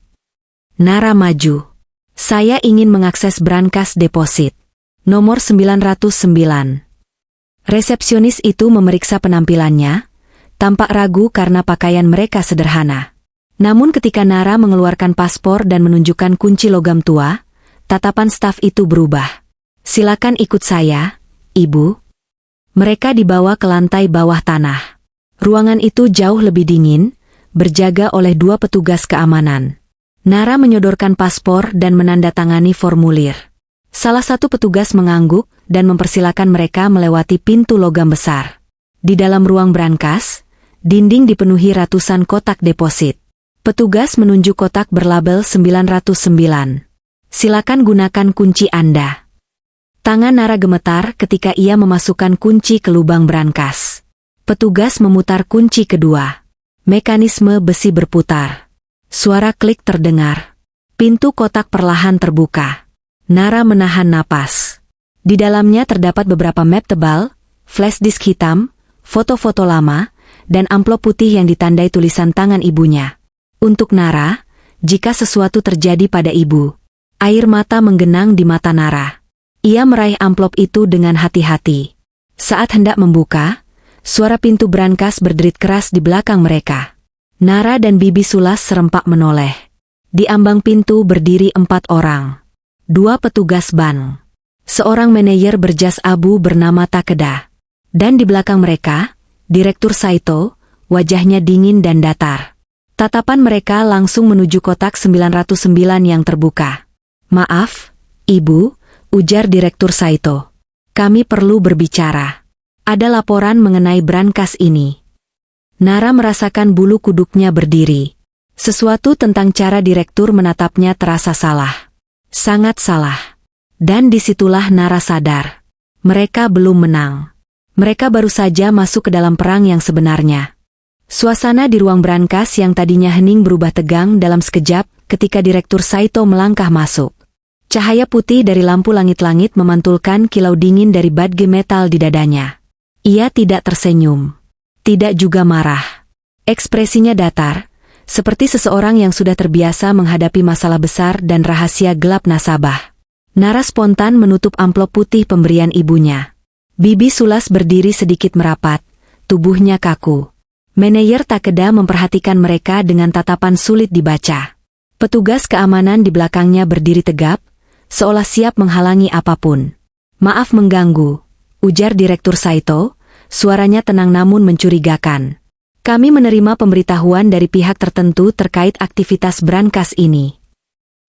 Nara maju. "Saya ingin mengakses brankas deposit. Nomor 909. Resepsionis itu memeriksa penampilannya, tampak ragu karena pakaian mereka sederhana. Namun ketika Nara mengeluarkan paspor dan menunjukkan kunci logam tua, tatapan staf itu berubah. "Silakan ikut saya, Ibu." Mereka dibawa ke lantai bawah tanah. Ruangan itu jauh lebih dingin, berjaga oleh 2 petugas keamanan. Nara menyodorkan paspor dan menandatangani formulir. Salah satu petugas mengangguk dan mempersilakan mereka melewati pintu logam besar. Di dalam ruang brankas, dinding dipenuhi ratusan kotak deposit. Petugas menunjuk kotak berlabel 909. "Silakan gunakan kunci Anda." Tangan Nara gemetar ketika ia memasukkan kunci ke lubang brankas. Petugas memutar kunci kedua. Mekanisme besi berputar. Suara klik terdengar. Pintu kotak perlahan terbuka. Nara menahan napas. Di dalamnya terdapat beberapa map tebal, flash disk hitam, foto-foto lama, dan amplop putih yang ditandai tulisan tangan ibunya. Untuk Nara, jika sesuatu terjadi pada ibu. Air mata menggenang di mata Nara. Ia meraih amplop itu dengan hati-hati. Saat hendak membuka, suara pintu brankas berderit keras di belakang mereka. Nara dan Bibi Sulas serempak menoleh. Di ambang pintu berdiri 4 orang. 2 petugas bank. Seorang manajer berjas abu bernama Takeda. Dan di belakang mereka, Direktur Saito, wajahnya dingin dan datar. Tatapan mereka langsung menuju kotak 909 yang terbuka. "Maaf, Ibu," ujar Direktur Saito. "Kami perlu berbicara. Ada laporan mengenai brankas ini." Nara merasakan bulu kuduknya berdiri. Sesuatu tentang cara direktur menatapnya terasa salah. Sangat salah. Dan disitulah Nara sadar. Mereka belum menang. Mereka baru saja masuk ke dalam perang yang sebenarnya. Suasana di ruang brankas yang tadinya hening berubah tegang dalam sekejap ketika Direktur Saito melangkah masuk. Cahaya putih dari lampu langit-langit memantulkan kilau dingin dari badge metal di dadanya. Ia tidak tersenyum. Tidak juga marah. Ekspresinya datar, seperti seseorang yang sudah terbiasa menghadapi masalah besar dan rahasia gelap nasabah. Nara spontan menutup amplop putih pemberian ibunya. Bibi Sulas berdiri sedikit merapat, tubuhnya kaku. Manajer Takeda memperhatikan mereka dengan tatapan sulit dibaca. Petugas keamanan di belakangnya berdiri tegap, seolah siap menghalangi apapun. "Maaf mengganggu," ujar Direktur Saito, suaranya tenang namun mencurigakan. "Kami menerima pemberitahuan dari pihak tertentu terkait aktivitas brankas ini."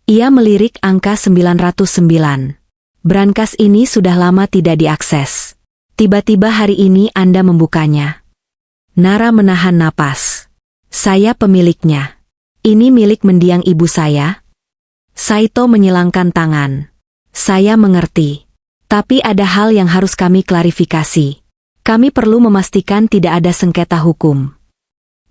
Ia melirik angka 909. "Brankas ini sudah lama tidak diakses. Tiba-tiba hari ini Anda membukanya." Nara menahan napas. "Saya pemiliknya. Ini milik mendiang ibu saya." Saito menyilangkan tangan. "Saya mengerti. Tapi ada hal yang harus kami klarifikasi. Kami perlu memastikan tidak ada sengketa hukum."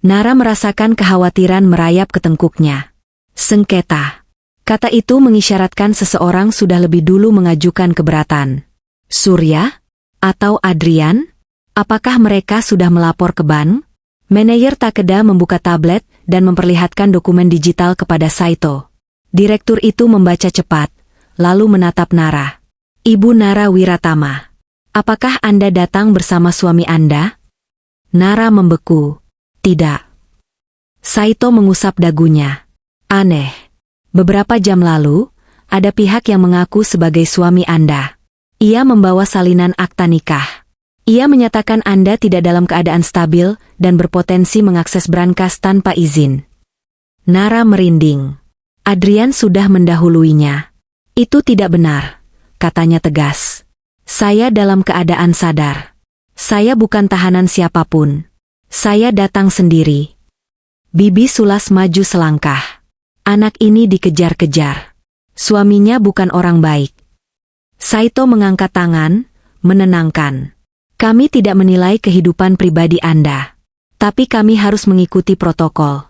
Nara merasakan kekhawatiran merayap ke tengkuknya. Sengketa. Kata itu mengisyaratkan seseorang sudah lebih dulu mengajukan keberatan. Surya? Atau Adrian? Apakah mereka sudah melapor ke bank? Manajer Takeda membuka tablet dan memperlihatkan dokumen digital kepada Saito. Direktur itu membaca cepat, lalu menatap Nara. Ibu Nara Wiratama, apakah Anda datang bersama suami Anda? Nara membeku. Tidak. Saito mengusap dagunya. Aneh. Beberapa jam lalu, ada pihak yang mengaku sebagai suami Anda. Ia membawa salinan akta nikah. Ia menyatakan Anda tidak dalam keadaan stabil dan berpotensi mengakses brankas tanpa izin. Nara merinding. Adrian sudah mendahuluinya. Itu tidak benar, katanya tegas. Saya dalam keadaan sadar. Saya bukan tahanan siapapun. Saya datang sendiri. Bibi Sulas maju selangkah. Anak ini dikejar-kejar. Suaminya bukan orang baik. Saito mengangkat tangan, menenangkan. Kami tidak menilai kehidupan pribadi Anda. Tapi kami harus mengikuti protokol.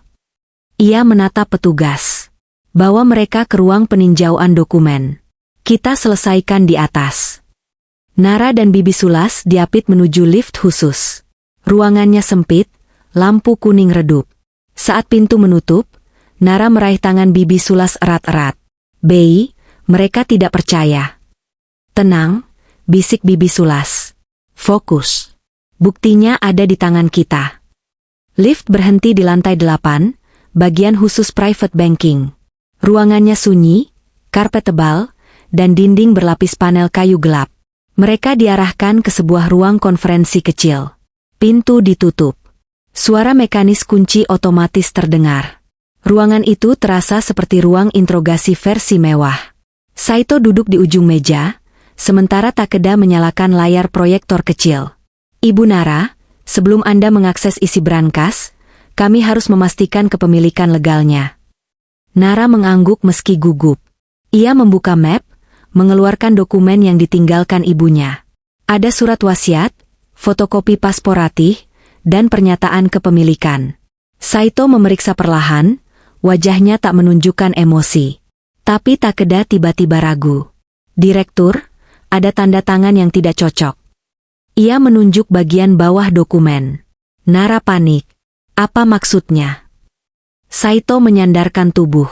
Ia menatap petugas. Bawa mereka ke ruang peninjauan dokumen. Kita selesaikan di atas. Nara dan Bibi Sulas diapit menuju lift khusus. Ruangannya sempit, lampu kuning redup. Saat pintu menutup, Nara meraih tangan Bibi Sulas erat-erat. Bei, mereka tidak percaya. Tenang, bisik Bibi Sulas. Fokus. Buktinya ada di tangan kita. Lift berhenti di lantai 8, bagian khusus private banking. Ruangannya sunyi, karpet tebal, dan dinding berlapis panel kayu gelap. Mereka diarahkan ke sebuah ruang konferensi kecil. Pintu ditutup. Suara mekanis kunci otomatis terdengar. Ruangan itu terasa seperti ruang interogasi versi mewah. Saito duduk di ujung meja, sementara Takeda menyalakan layar proyektor kecil. Ibu Nara, sebelum Anda mengakses isi brankas, kami harus memastikan kepemilikan legalnya. Nara mengangguk meski gugup. Ia membuka map, mengeluarkan dokumen yang ditinggalkan ibunya. Ada surat wasiat, fotokopi paspor Ratih, dan pernyataan kepemilikan. Saito memeriksa perlahan, wajahnya tak menunjukkan emosi. Tapi Takeda tiba-tiba ragu. Direktur, ada tanda tangan yang tidak cocok. Ia menunjuk bagian bawah dokumen. Nara panik. Apa maksudnya? Saito menyandarkan tubuh.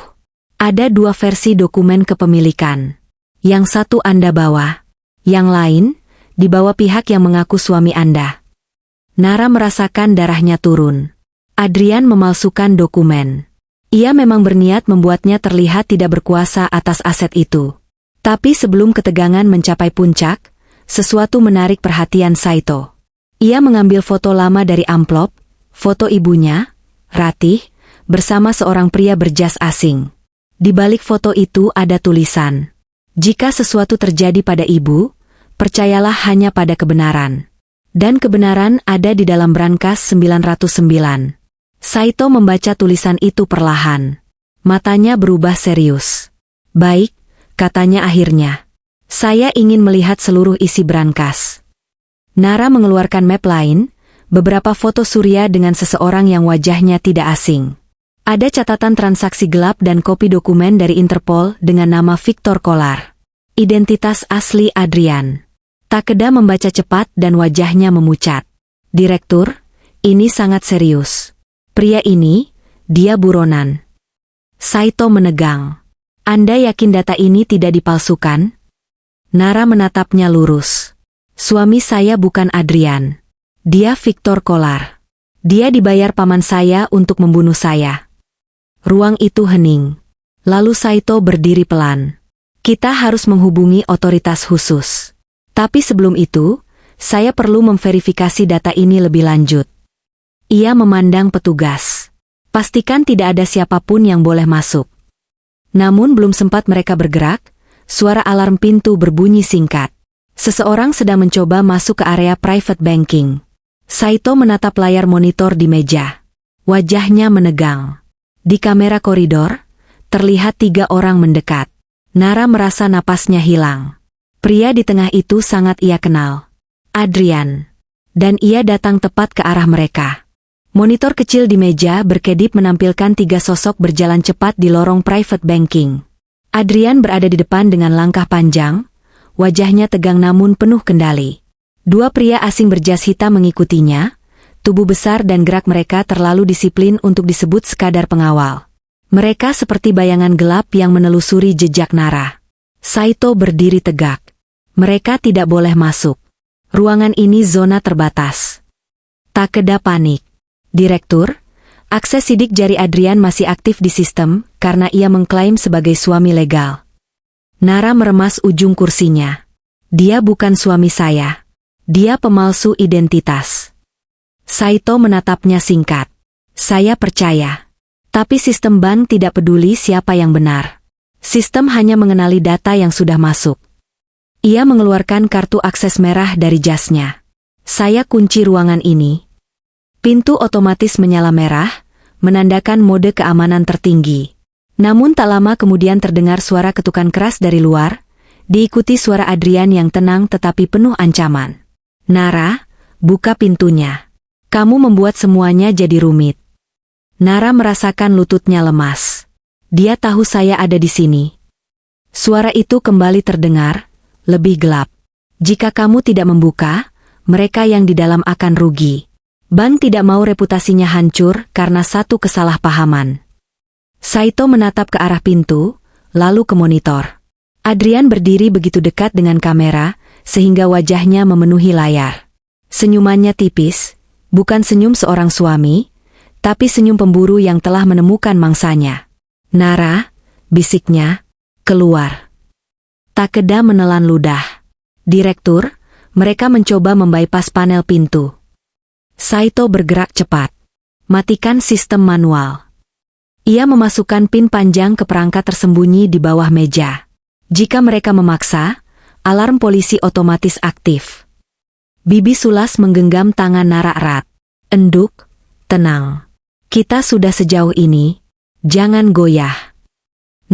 Ada 2 versi dokumen kepemilikan. Yang satu Anda bawa. Yang lain, dibawa pihak yang mengaku suami Anda. Nara merasakan darahnya turun. Adrian memalsukan dokumen. Ia memang berniat membuatnya terlihat tidak berkuasa atas aset itu. Tapi sebelum ketegangan mencapai puncak, sesuatu menarik perhatian Saito. Ia mengambil foto lama dari amplop, foto ibunya, Ratih, bersama seorang pria berjas asing. Di balik foto itu ada tulisan. Jika sesuatu terjadi pada ibu, percayalah hanya pada kebenaran. Dan kebenaran ada di dalam brankas 909. Saito membaca tulisan itu perlahan. Matanya berubah serius. Baik, katanya akhirnya. Saya ingin melihat seluruh isi brankas. Nara mengeluarkan map lain, beberapa foto Surya dengan seseorang yang wajahnya tidak asing. Ada catatan transaksi gelap dan kopi dokumen dari Interpol dengan nama Victor Kolar. Identitas asli Adrian. Takeda membaca cepat dan wajahnya memucat. Direktur, ini sangat serius. Pria ini, dia buronan. Saito menegang. Anda yakin data ini tidak dipalsukan? Nara menatapnya lurus. Suami saya bukan Adrian. Dia Victor Kolar. Dia dibayar paman saya untuk membunuh saya. Ruang itu hening. Lalu Saito berdiri pelan. Kita harus menghubungi otoritas khusus. Tapi sebelum itu, saya perlu memverifikasi data ini lebih lanjut. Ia memandang petugas. Pastikan tidak ada siapapun yang boleh masuk. Namun belum sempat mereka bergerak, suara alarm pintu berbunyi singkat. Seseorang sedang mencoba masuk ke area private banking. Saito menatap layar monitor di meja. Wajahnya menegang. Di kamera koridor, terlihat 3 orang mendekat. Nara merasa napasnya hilang. Pria di tengah itu sangat ia kenal. Adrian. Dan ia datang tepat ke arah mereka. Monitor kecil di meja berkedip menampilkan 3 sosok berjalan cepat di lorong private banking. Adrian berada di depan dengan langkah panjang, wajahnya tegang namun penuh kendali. Dua pria asing berjas hitam mengikutinya, tubuh besar dan gerak mereka terlalu disiplin untuk disebut sekadar pengawal. Mereka seperti bayangan gelap yang menelusuri jejak Nara. Saito berdiri tegak. Mereka tidak boleh masuk. Ruangan ini zona terbatas. Takeda panik. Direktur, akses sidik jari Adrian masih aktif di sistem karena ia mengklaim sebagai suami legal. Nara meremas ujung kursinya. Dia bukan suami saya. Dia pemalsu identitas. Saito menatapnya singkat. Saya percaya. Tapi sistem bank tidak peduli siapa yang benar. Sistem hanya mengenali data yang sudah masuk. Ia mengeluarkan kartu akses merah dari jasnya. Saya kunci ruangan ini. Pintu otomatis menyala merah, menandakan mode keamanan tertinggi. Namun tak lama kemudian terdengar suara ketukan keras dari luar, diikuti suara Adrian yang tenang tetapi penuh ancaman. Nara, buka pintunya. Kamu membuat semuanya jadi rumit. Nara merasakan lututnya lemas. Dia tahu saya ada di sini. Suara itu kembali terdengar, lebih gelap. Jika kamu tidak membuka, mereka yang di dalam akan rugi. Bank tidak mau reputasinya hancur karena satu kesalahpahaman. Saito menatap ke arah pintu, lalu ke monitor. Adrian berdiri begitu dekat dengan kamera, sehingga wajahnya memenuhi layar. Senyumannya tipis, bukan senyum seorang suami, tapi senyum pemburu yang telah menemukan mangsanya. Nara, bisiknya, keluar. Takeda menelan ludah. Direktur, mereka mencoba membypass panel pintu. Saito bergerak cepat. Matikan sistem manual. Ia memasukkan pin panjang ke perangkat tersembunyi di bawah meja. Jika mereka memaksa, alarm polisi otomatis aktif. Bibi Sulas menggenggam tangan Nara erat. Enduk, tenang. Kita sudah sejauh ini, jangan goyah.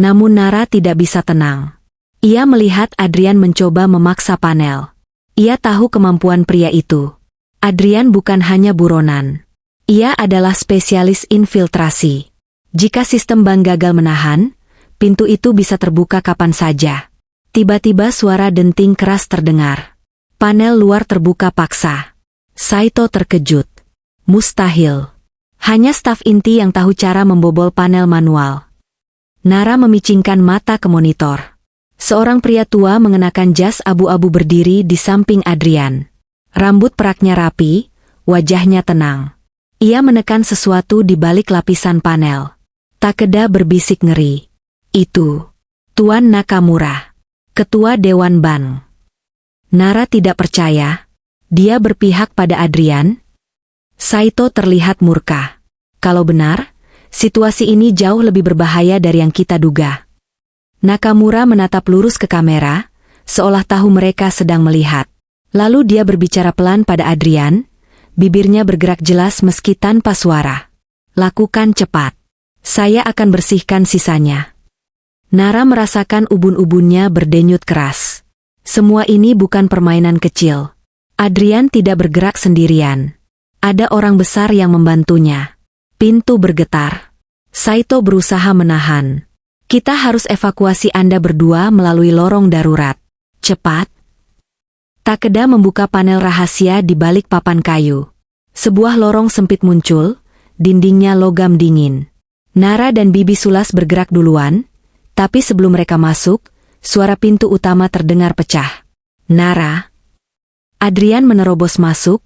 Namun Nara tidak bisa tenang. Ia melihat Adrian mencoba memaksa panel. Ia tahu kemampuan pria itu. Adrian bukan hanya buronan. Ia adalah spesialis infiltrasi. Jika sistem bank gagal menahan, pintu itu bisa terbuka kapan saja. Tiba-tiba suara denting keras terdengar. Panel luar terbuka paksa. Saito terkejut. Mustahil. Hanya staf inti yang tahu cara membobol panel manual. Nara memicingkan mata ke monitor. Seorang pria tua mengenakan jas abu-abu berdiri di samping Adrian. Rambut peraknya rapi, wajahnya tenang. Ia menekan sesuatu di balik lapisan panel. Takeda berbisik ngeri. Itu Tuan Nakamura, Ketua Dewan Bank. Nara tidak percaya. Dia berpihak pada Adrian. Saito terlihat murka. Kalau benar, situasi ini jauh lebih berbahaya dari yang kita duga. Nakamura menatap lurus ke kamera, seolah tahu mereka sedang melihat. Lalu dia berbicara pelan pada Adrian, bibirnya bergerak jelas meski tanpa suara. Lakukan cepat. Saya akan bersihkan sisanya. Nara merasakan ubun-ubunnya berdenyut keras. Semua ini bukan permainan kecil. Adrian tidak bergerak sendirian. Ada orang besar yang membantunya. Pintu bergetar. Saito berusaha menahan. Kita harus evakuasi Anda berdua melalui lorong darurat. Cepat. Takeda membuka panel rahasia di balik papan kayu. Sebuah lorong sempit muncul, dindingnya logam dingin. Nara dan Bibi Sulas bergerak duluan, tapi sebelum mereka masuk, suara pintu utama terdengar pecah. Nara. Adrian menerobos masuk,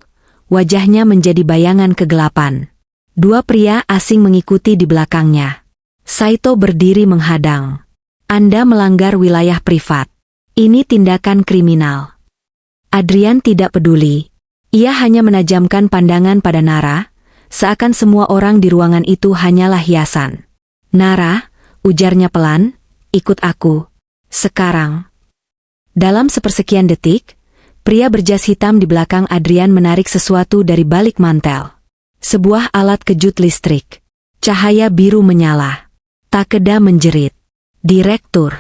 wajahnya menjadi bayangan kegelapan. Dua pria asing mengikuti di belakangnya. Saito berdiri menghadang. Anda melanggar wilayah privat. Ini tindakan kriminal. Adrian tidak peduli. Ia hanya menajamkan pandangan pada Nara, seakan semua orang di ruangan itu hanyalah hiasan. Nara, ujarnya pelan, ikut aku. Sekarang. Dalam sepersekian detik, pria berjas hitam di belakang Adrian menarik sesuatu dari balik mantel. Sebuah alat kejut listrik. Cahaya biru menyala. Takeda menjerit. Direktur.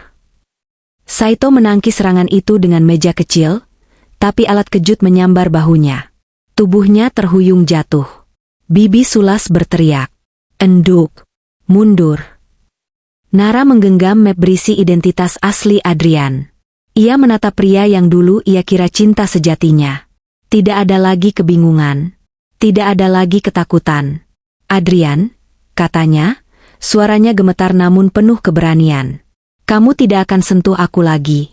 Saito menangkis serangan itu dengan meja kecil, tapi alat kejut menyambar bahunya. Tubuhnya terhuyung jatuh. Bibi Sulas berteriak. Enduk. Mundur. Nara menggenggam map berisi identitas asli Adrian. Ia menatap pria yang dulu ia kira cinta sejatinya. Tidak ada lagi kebingungan. Tidak ada lagi ketakutan. Adrian, katanya, suaranya gemetar namun penuh keberanian. Kamu tidak akan sentuh aku lagi.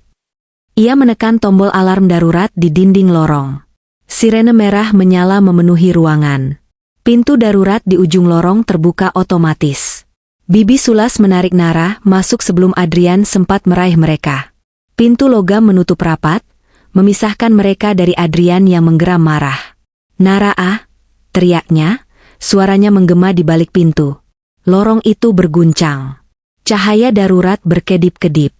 Ia menekan tombol alarm darurat di dinding lorong. Sirene merah menyala memenuhi ruangan. Pintu darurat di ujung lorong terbuka otomatis. Bibi Sulas menarik Nara masuk sebelum Adrian sempat meraih mereka. Pintu logam menutup rapat, memisahkan mereka dari Adrian yang menggeram marah. Nara teriaknya, suaranya menggema di balik pintu. Lorong itu berguncang. Cahaya darurat berkedip-kedip.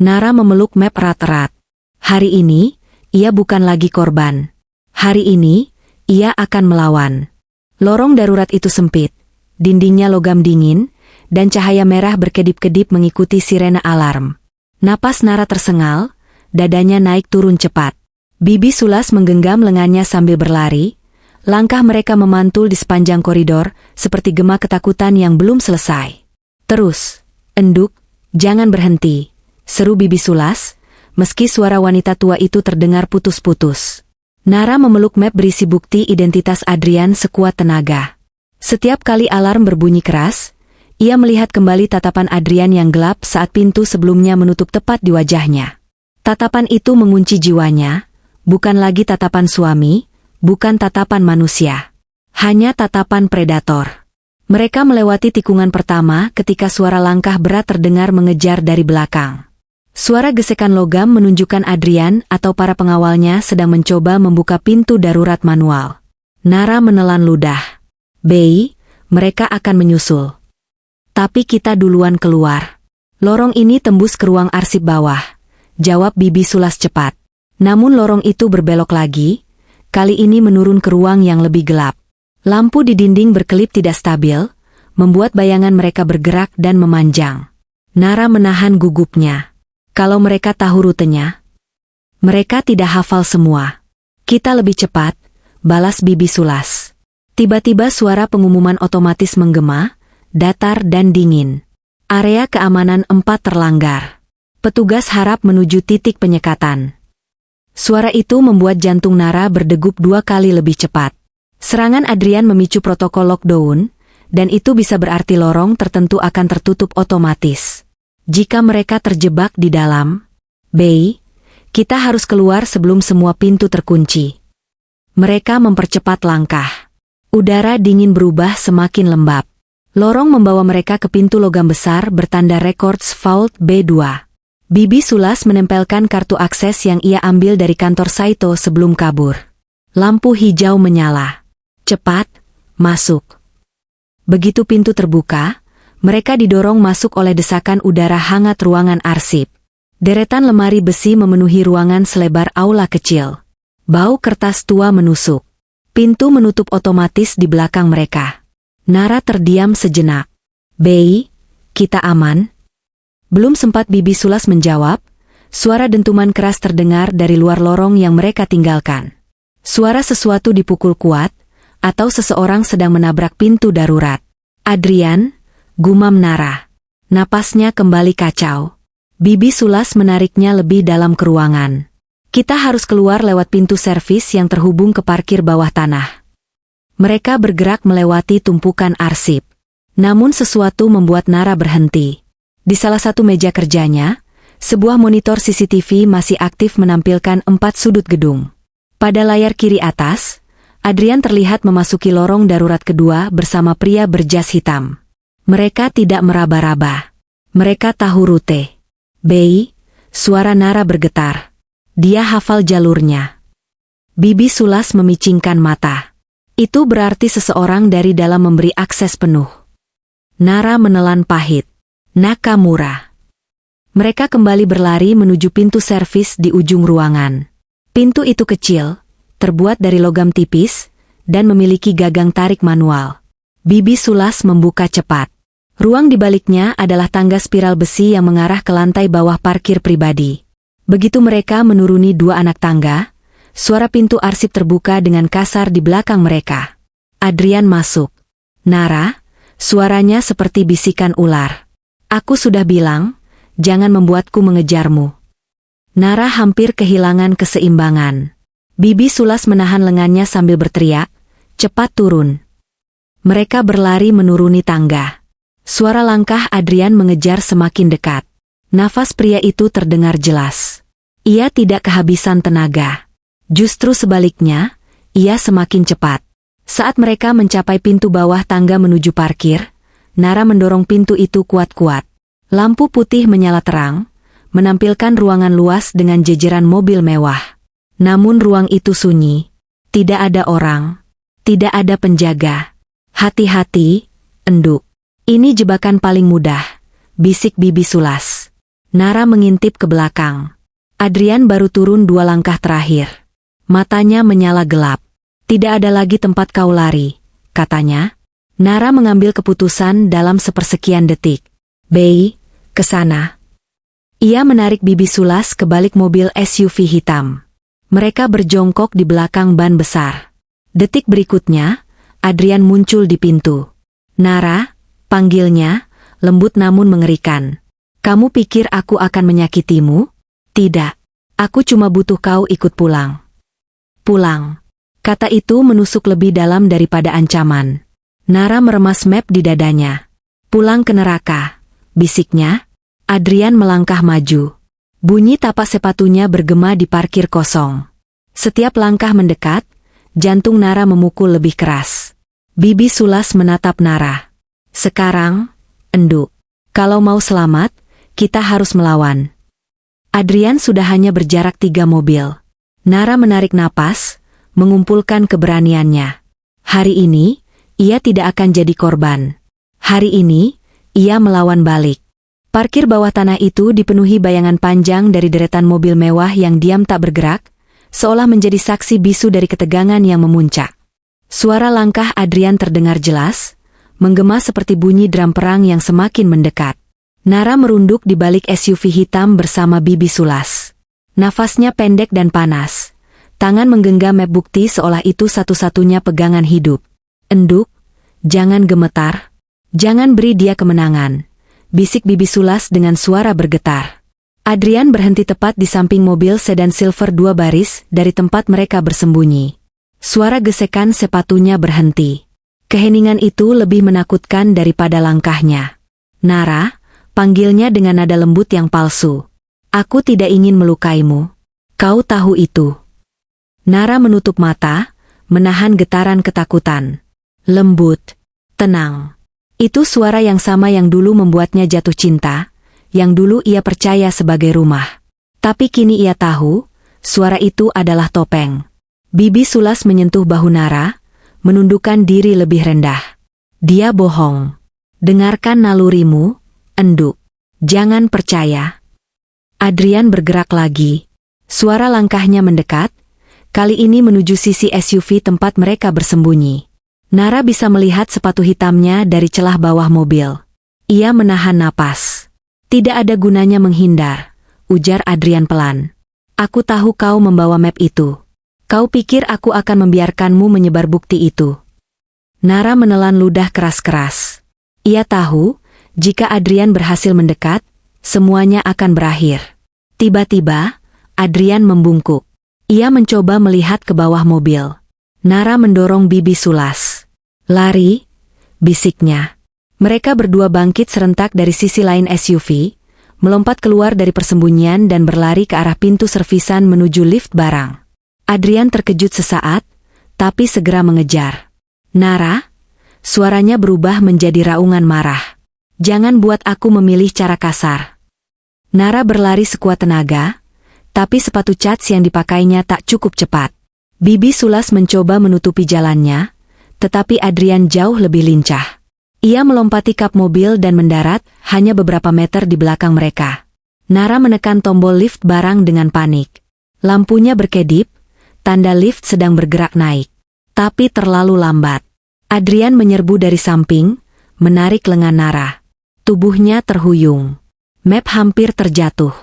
Nara memeluk map erat-erat. Hari ini, ia bukan lagi korban. Hari ini, ia akan melawan. Lorong darurat itu sempit, dindingnya logam dingin, dan cahaya merah berkedip-kedip mengikuti sirene alarm. Napas Nara tersengal, dadanya naik turun cepat. Bibi Sulas menggenggam lengannya sambil berlari. Langkah mereka memantul di sepanjang koridor, seperti gema ketakutan yang belum selesai. Terus, enduk, jangan berhenti, seru Bibi Sulas, meski suara wanita tua itu terdengar putus-putus. Nara memeluk map berisi bukti identitas Adrian sekuat tenaga. Setiap kali alarm berbunyi keras, ia melihat kembali tatapan Adrian yang gelap saat pintu sebelumnya menutup tepat di wajahnya. Tatapan itu mengunci jiwanya, bukan lagi tatapan suami, bukan tatapan manusia. Hanya tatapan predator. Mereka melewati tikungan pertama ketika suara langkah berat terdengar mengejar dari belakang. Suara gesekan logam menunjukkan Adrian atau para pengawalnya sedang mencoba membuka pintu darurat manual. Nara menelan ludah. Bei, mereka akan menyusul. Tapi kita duluan keluar. Lorong ini tembus ke ruang arsip bawah, jawab Bibi Sulas cepat. Namun lorong itu berbelok lagi, kali ini menurun ke ruang yang lebih gelap. Lampu di dinding berkelip tidak stabil, membuat bayangan mereka bergerak dan memanjang. Nara menahan gugupnya. Kalau mereka tahu rutenya, mereka tidak hafal semua. Kita lebih cepat, balas Bibi Sulas. Tiba-tiba suara pengumuman otomatis menggema, datar dan dingin. Area keamanan 4 terlanggar. Petugas harap menuju titik penyekatan. Suara itu membuat jantung Nara berdegup 2 kali lebih cepat. Serangan Adrian memicu protokol lockdown, dan itu bisa berarti lorong tertentu akan tertutup otomatis. Jika mereka terjebak di dalam, Bei, kita harus keluar sebelum semua pintu terkunci. Mereka mempercepat langkah. Udara dingin berubah semakin lembab. Lorong membawa mereka ke pintu logam besar bertanda Records Vault B2. Bibi Sulas menempelkan kartu akses yang ia ambil dari kantor Saito sebelum kabur. Lampu hijau menyala. Cepat, masuk. Begitu pintu terbuka, mereka didorong masuk oleh desakan udara hangat ruangan arsip. Deretan lemari besi memenuhi ruangan selebar aula kecil. Bau kertas tua menusuk. Pintu menutup otomatis di belakang mereka. Nara terdiam sejenak. Bei, kita aman? Belum sempat Bibi Sulas menjawab, suara dentuman keras terdengar dari luar lorong yang mereka tinggalkan. Suara sesuatu dipukul kuat, atau seseorang sedang menabrak pintu darurat. Adrian, gumam Nara. Napasnya kembali kacau. Bibi Sulas menariknya lebih dalam ke ruangan. Kita harus keluar lewat pintu servis yang terhubung ke parkir bawah tanah. Mereka bergerak melewati tumpukan arsip. Namun sesuatu membuat Nara berhenti. Di salah satu meja kerjanya, sebuah monitor CCTV masih aktif menampilkan 4 sudut gedung. Pada layar kiri atas, Adrian terlihat memasuki lorong darurat kedua bersama pria berjas hitam. Mereka tidak meraba-raba. Mereka tahu rute. Bei, suara Nara bergetar. Dia hafal jalurnya. Bibi Sulas memicingkan mata. Itu berarti seseorang dari dalam memberi akses penuh. Nara menelan pahit. Nakamura. Mereka kembali berlari menuju pintu servis di ujung ruangan. Pintu itu kecil, terbuat dari logam tipis, dan memiliki gagang tarik manual. Bibi Sulas membuka cepat. Ruang di baliknya adalah tangga spiral besi yang mengarah ke lantai bawah parkir pribadi. Begitu mereka menuruni 2 anak tangga, suara pintu arsip terbuka dengan kasar di belakang mereka. Adrian masuk. Nara, suaranya seperti bisikan ular. Aku sudah bilang, jangan membuatku mengejarmu. Nara hampir kehilangan keseimbangan. Bibi Sulas menahan lengannya sambil berteriak, cepat turun. Mereka berlari menuruni tangga. Suara langkah Adrian mengejar semakin dekat. Nafas pria itu terdengar jelas. Ia tidak kehabisan tenaga. Justru sebaliknya, ia semakin cepat. Saat mereka mencapai pintu bawah tangga menuju parkir, Nara mendorong pintu itu kuat-kuat. Lampu putih menyala terang, menampilkan ruangan luas dengan jejeran mobil mewah. Namun ruang itu sunyi. Tidak ada orang. Tidak ada penjaga. Hati-hati, Enduk. Ini jebakan paling mudah, bisik Bibi Sulas. Nara mengintip ke belakang. Adrian baru turun 2 langkah terakhir. Matanya menyala gelap. Tidak ada lagi tempat kau lari, katanya. Nara mengambil keputusan dalam sepersekian detik. Bei, ke sana. Ia menarik Bibi Sulas ke balik mobil SUV hitam. Mereka berjongkok di belakang ban besar. Detik berikutnya, Adrian muncul di pintu. Nara, panggilnya, lembut namun mengerikan. Kamu pikir aku akan menyakitimu? Tidak. Aku cuma butuh kau ikut pulang. Pulang. Kata itu menusuk lebih dalam daripada ancaman. Nara meremas map di dadanya. Pulang ke neraka, bisiknya. Adrian melangkah maju. Bunyi tapak sepatunya bergema di parkir kosong. Setiap langkah mendekat, jantung Nara memukul lebih keras. Bibi Sulas menatap Nara. Sekarang, Enduk. Kalau mau selamat, kita harus melawan. Adrian sudah hanya berjarak 3 mobil. Nara menarik napas, mengumpulkan keberaniannya. Hari ini, ia tidak akan jadi korban. Hari ini, ia melawan balik. Parkir bawah tanah itu dipenuhi bayangan panjang dari deretan mobil mewah yang diam tak bergerak, seolah menjadi saksi bisu dari ketegangan yang memuncak. Suara langkah Adrian terdengar jelas, menggema seperti bunyi drum perang yang semakin mendekat. Nara merunduk di balik SUV hitam bersama Bibi Sulas. Nafasnya pendek dan panas. Tangan menggenggam map bukti seolah itu satu-satunya pegangan hidup. Enduk, jangan gemetar. Jangan beri dia kemenangan. Bisik Bibi Sulas dengan suara bergetar. Adrian berhenti tepat di samping mobil sedan silver 2 baris dari tempat mereka bersembunyi. Suara gesekan sepatunya berhenti. Keheningan itu lebih menakutkan daripada langkahnya. Nara, panggilnya dengan nada lembut yang palsu. Aku tidak ingin melukaimu. Kau tahu itu. Nara menutup mata, menahan getaran ketakutan. Lembut, tenang. Itu suara yang sama yang dulu membuatnya jatuh cinta, yang dulu ia percaya sebagai rumah. Tapi kini ia tahu, suara itu adalah topeng. Bibi Sulas menyentuh bahu Nara, menundukkan diri lebih rendah. Dia bohong. Dengarkan nalurimu, Enduk. Jangan percaya. Adrian bergerak lagi. Suara langkahnya mendekat, kali ini menuju sisi SUV tempat mereka bersembunyi. Nara bisa melihat sepatu hitamnya dari celah bawah mobil. Ia menahan napas. Tidak ada gunanya menghindar, ujar Adrian pelan. Aku tahu kau membawa map itu. Kau pikir aku akan membiarkanmu menyebar bukti itu? Nara menelan ludah keras-keras. Ia tahu, jika Adrian berhasil mendekat, semuanya akan berakhir. Tiba-tiba, Adrian membungkuk. Ia mencoba melihat ke bawah mobil. Nara mendorong Bibi Sulas. Lari, bisiknya. Mereka berdua bangkit serentak dari sisi lain SUV, melompat keluar dari persembunyian dan berlari ke arah pintu servisan menuju lift barang. Adrian terkejut sesaat, tapi segera mengejar. Nara, suaranya berubah menjadi raungan marah. Jangan buat aku memilih cara kasar. Nara berlari sekuat tenaga, tapi sepatu cats yang dipakainya tak cukup cepat. Bibi Sulas mencoba menutupi jalannya, tetapi Adrian jauh lebih lincah. Ia melompati kap mobil dan mendarat hanya beberapa meter di belakang mereka. Nara menekan tombol lift barang dengan panik. Lampunya berkedip, tanda lift sedang bergerak naik. Tapi terlalu lambat. Adrian menyerbu dari samping, menarik lengan Nara. Tubuhnya terhuyung. Map hampir terjatuh.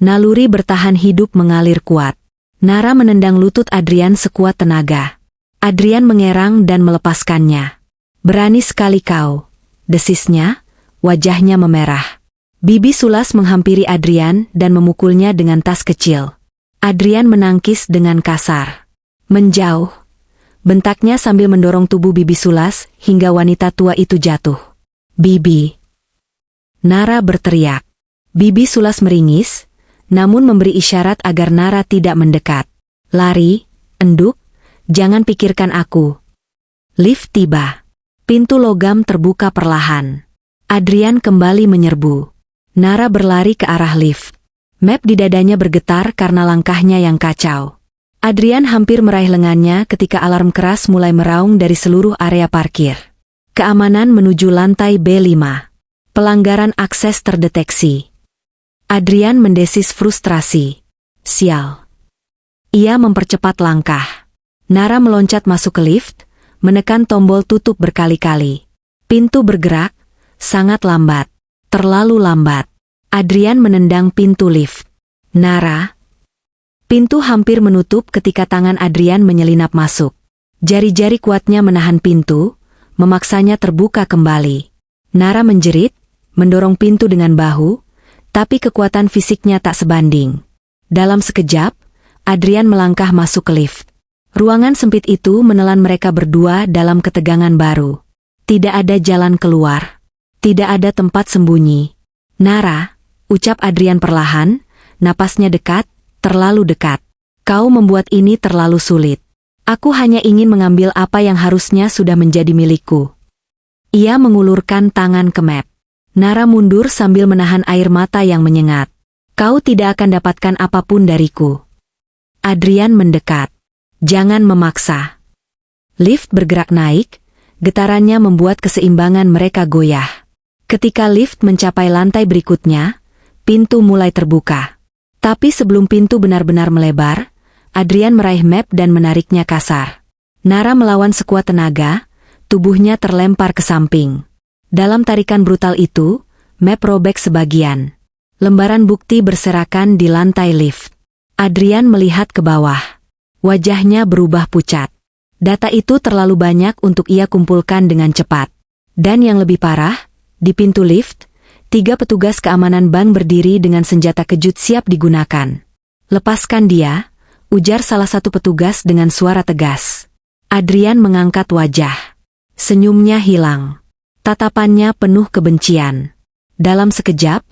Naluri bertahan hidup mengalir kuat. Nara menendang lutut Adrian sekuat tenaga. Adrian mengerang dan melepaskannya. Berani sekali kau, desisnya, wajahnya memerah. Bibi Sulas menghampiri Adrian dan memukulnya dengan tas kecil. Adrian menangkis dengan kasar. Menjauh. Bentaknya sambil mendorong tubuh Bibi Sulas hingga wanita tua itu jatuh. Bibi. Nara berteriak. Bibi Sulas meringis, namun memberi isyarat agar Nara tidak mendekat. Lari, enduk, jangan pikirkan aku. Lift tiba. Pintu logam terbuka perlahan. Adrian kembali menyerbu. Nara berlari ke arah lift. Map di dadanya bergetar karena langkahnya yang kacau. Adrian hampir meraih lengannya ketika alarm keras mulai meraung dari seluruh area parkir. Keamanan menuju lantai B5. Pelanggaran akses terdeteksi. Adrian mendesis frustrasi. Sial. Ia mempercepat langkah. Nara meloncat masuk ke lift, menekan tombol tutup berkali-kali. Pintu bergerak, sangat lambat. Terlalu lambat. Adrian menendang pintu lift. Nara. Pintu hampir menutup ketika tangan Adrian menyelinap masuk. Jari-jari kuatnya menahan pintu, memaksanya terbuka kembali. Nara menjerit, mendorong pintu dengan bahu, tapi kekuatan fisiknya tak sebanding. Dalam sekejap, Adrian melangkah masuk ke lift. Ruangan sempit itu menelan mereka berdua dalam ketegangan baru. Tidak ada jalan keluar. Tidak ada tempat sembunyi. Nara, ucap Adrian perlahan, napasnya dekat, terlalu dekat. Kau membuat ini terlalu sulit. Aku hanya ingin mengambil apa yang harusnya sudah menjadi milikku. Ia mengulurkan tangan ke Map. Nara mundur sambil menahan air mata yang menyengat. Kau tidak akan dapatkan apapun dariku. Adrian mendekat. Jangan memaksa. Lift bergerak naik, getarannya membuat keseimbangan mereka goyah. Ketika lift mencapai lantai berikutnya, pintu mulai terbuka. Tapi sebelum pintu benar-benar melebar, Adrian meraih Map dan menariknya kasar. Nara melawan sekuat tenaga, tubuhnya terlempar ke samping. Dalam tarikan brutal itu, Map robek sebagian. Lembaran bukti berserakan di lantai lift. Adrian melihat ke bawah. Wajahnya berubah pucat. Data itu terlalu banyak untuk ia kumpulkan dengan cepat. Dan yang lebih parah, di pintu lift, 3 petugas keamanan bank berdiri dengan senjata kejut siap digunakan. Lepaskan dia, ujar salah satu petugas dengan suara tegas. Adrian mengangkat wajah. Senyumnya hilang. Tatapannya penuh kebencian. Dalam sekejap,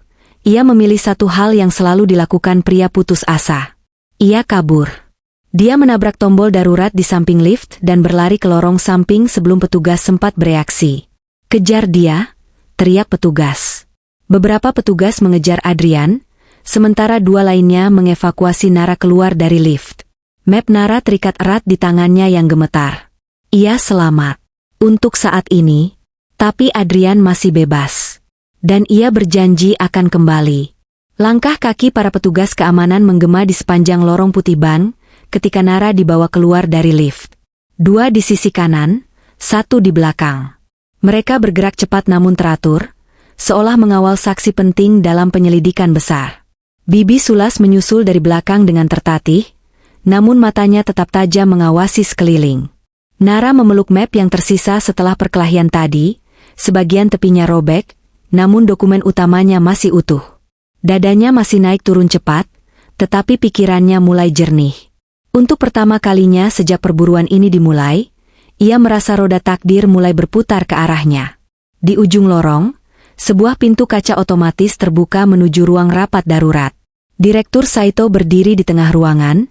ia memilih satu hal yang selalu dilakukan pria putus asa. Ia kabur. Dia menabrak tombol darurat di samping lift dan berlari ke lorong samping sebelum petugas sempat bereaksi. Kejar dia, teriak petugas. Beberapa petugas mengejar Adrian, sementara 2 lainnya mengevakuasi Nara keluar dari lift. Map Nara terikat erat di tangannya yang gemetar. Ia selamat. Untuk saat ini, tapi Adrian masih bebas. Dan ia berjanji akan kembali. Langkah kaki para petugas keamanan menggema di sepanjang lorong putih ban, ketika Nara dibawa keluar dari lift. 2 di sisi kanan, 1 di belakang. Mereka bergerak cepat namun teratur, seolah mengawal saksi penting dalam penyelidikan besar. Bibi Sulas menyusul dari belakang dengan tertatih, namun matanya tetap tajam mengawasi sekeliling. Nara memeluk Map yang tersisa setelah perkelahian tadi, sebagian tepinya robek, namun dokumen utamanya masih utuh. Dadanya masih naik turun cepat, tetapi pikirannya mulai jernih. Untuk pertama kalinya sejak perburuan ini dimulai, ia merasa roda takdir mulai berputar ke arahnya. Di ujung lorong, sebuah pintu kaca otomatis terbuka menuju ruang rapat darurat. Direktur Saito berdiri di tengah ruangan,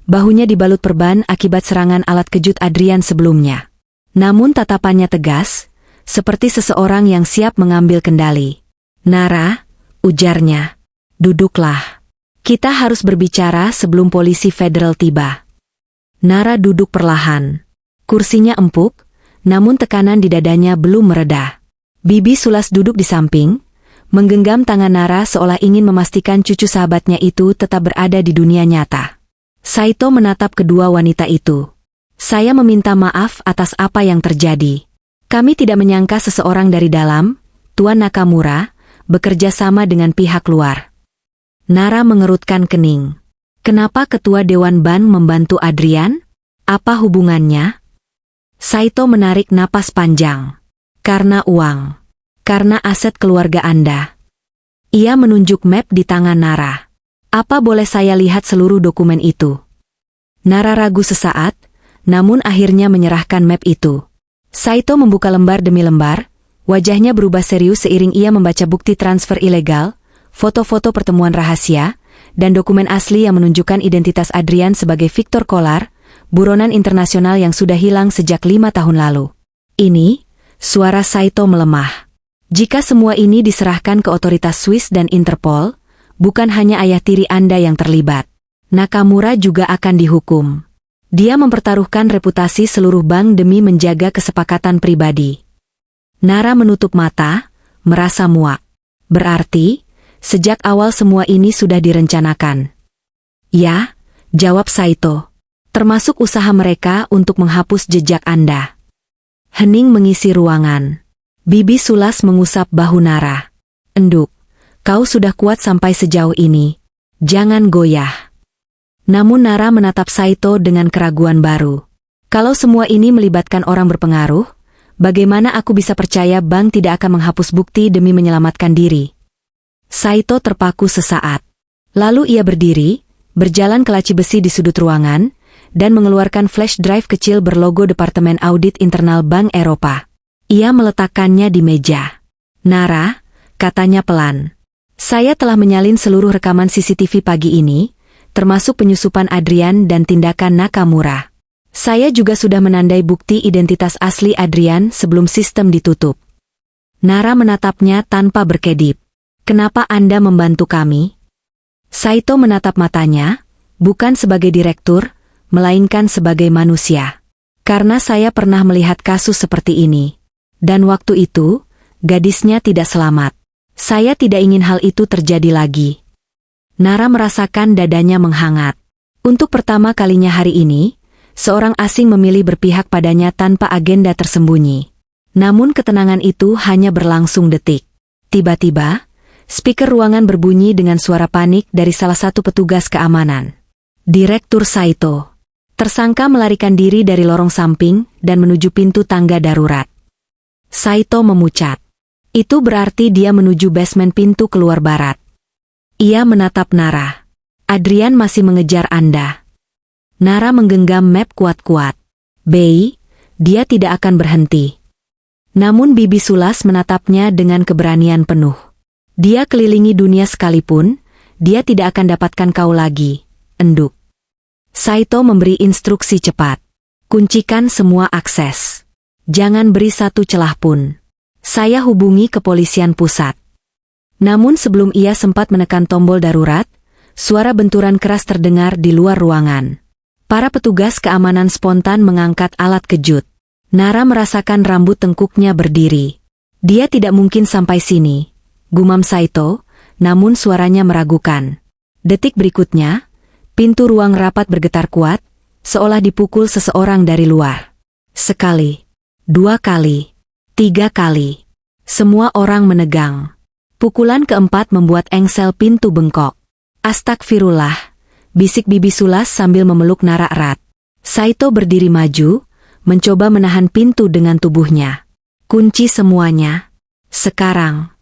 bahunya dibalut perban akibat serangan alat kejut Adrian sebelumnya. Namun tatapannya tegas, seperti seseorang yang siap mengambil kendali. Nara, ujarnya, duduklah. Kita harus berbicara sebelum polisi federal tiba. Nara duduk perlahan. Kursinya empuk, namun tekanan di dadanya belum mereda. Bibi Sulas duduk di samping, menggenggam tangan Nara seolah ingin memastikan cucu sahabatnya itu tetap berada di dunia nyata. Saito menatap kedua wanita itu. Saya meminta maaf atas apa yang terjadi. Kami tidak menyangka seseorang dari dalam, Tuan Nakamura, bekerja sama dengan pihak luar. Nara mengerutkan kening. Kenapa ketua Dewan Ban membantu Adrian? Apa hubungannya? Saito menarik napas panjang. Karena uang. Karena aset keluarga Anda. Ia menunjuk map di tangan Nara. Apa boleh saya lihat seluruh dokumen itu? Nara ragu sesaat, namun akhirnya menyerahkan map itu. Saito membuka lembar demi lembar, wajahnya berubah serius seiring ia membaca bukti transfer ilegal, foto-foto pertemuan rahasia, dan dokumen asli yang menunjukkan identitas Adrian sebagai Victor Kolar, buronan internasional yang sudah hilang sejak 5 tahun lalu. Ini, suara Saito melemah. Jika semua ini diserahkan ke otoritas Swiss dan Interpol, bukan hanya ayah tiri Anda yang terlibat. Nakamura juga akan dihukum. Dia mempertaruhkan reputasi seluruh bank demi menjaga kesepakatan pribadi. Nara menutup mata, merasa muak. Berarti, sejak awal semua ini sudah direncanakan. Ya, jawab Saito. Termasuk usaha mereka untuk menghapus jejak Anda. Hening mengisi ruangan. Bibi Sulas mengusap bahu Nara. Enduk, kau sudah kuat sampai sejauh ini. Jangan goyah. Namun Nara menatap Saito dengan keraguan baru. Kalau semua ini melibatkan orang berpengaruh, bagaimana aku bisa percaya bank tidak akan menghapus bukti demi menyelamatkan diri? Saito terpaku sesaat. Lalu ia berdiri, berjalan ke laci besi di sudut ruangan, dan mengeluarkan flash drive kecil berlogo Departemen Audit Internal Bank Eropa. Ia meletakkannya di meja. Nara, katanya pelan. Saya telah menyalin seluruh rekaman CCTV pagi ini, termasuk penyusupan Adrian dan tindakan Nakamura. Saya juga sudah menandai bukti identitas asli Adrian sebelum sistem ditutup. Nara menatapnya tanpa berkedip. Kenapa Anda membantu kami? Saito menatap matanya, bukan sebagai direktur, melainkan sebagai manusia. Karena saya pernah melihat kasus seperti ini. Dan waktu itu, gadisnya tidak selamat. Saya tidak ingin hal itu terjadi lagi. Nara merasakan dadanya menghangat. Untuk pertama kalinya hari ini, seorang asing memilih berpihak padanya tanpa agenda tersembunyi. Namun ketenangan itu hanya berlangsung detik. Tiba-tiba, speaker ruangan berbunyi dengan suara panik dari salah satu petugas keamanan. Direktur Saito. Tersangka melarikan diri dari lorong samping dan menuju pintu tangga darurat. Saito memucat. Itu berarti dia menuju basement pintu keluar barat. Ia menatap Nara. Adrian masih mengejar Anda. Nara menggenggam map kuat-kuat. Bei, dia tidak akan berhenti. Namun Bibi Sulas menatapnya dengan keberanian penuh. Dia kelilingi dunia sekalipun, dia tidak akan dapatkan kau lagi, enduk. Saito memberi instruksi cepat. Kuncikan semua akses. Jangan beri satu celah pun. Saya hubungi kepolisian pusat. Namun sebelum ia sempat menekan tombol darurat, suara benturan keras terdengar di luar ruangan. Para petugas keamanan spontan mengangkat alat kejut. Nara merasakan rambut tengkuknya berdiri. Dia tidak mungkin sampai sini, gumam Saito, namun suaranya meragukan. Detik berikutnya, pintu ruang rapat bergetar kuat, seolah dipukul seseorang dari luar. Sekali. 2 kali, 3 kali. Semua orang menegang. Pukulan keempat membuat engsel pintu bengkok. Astagfirullah, bisik Bibi Sulas sambil memeluk Nara erat. Saito berdiri maju, mencoba menahan pintu dengan tubuhnya. Kunci semuanya. Sekarang.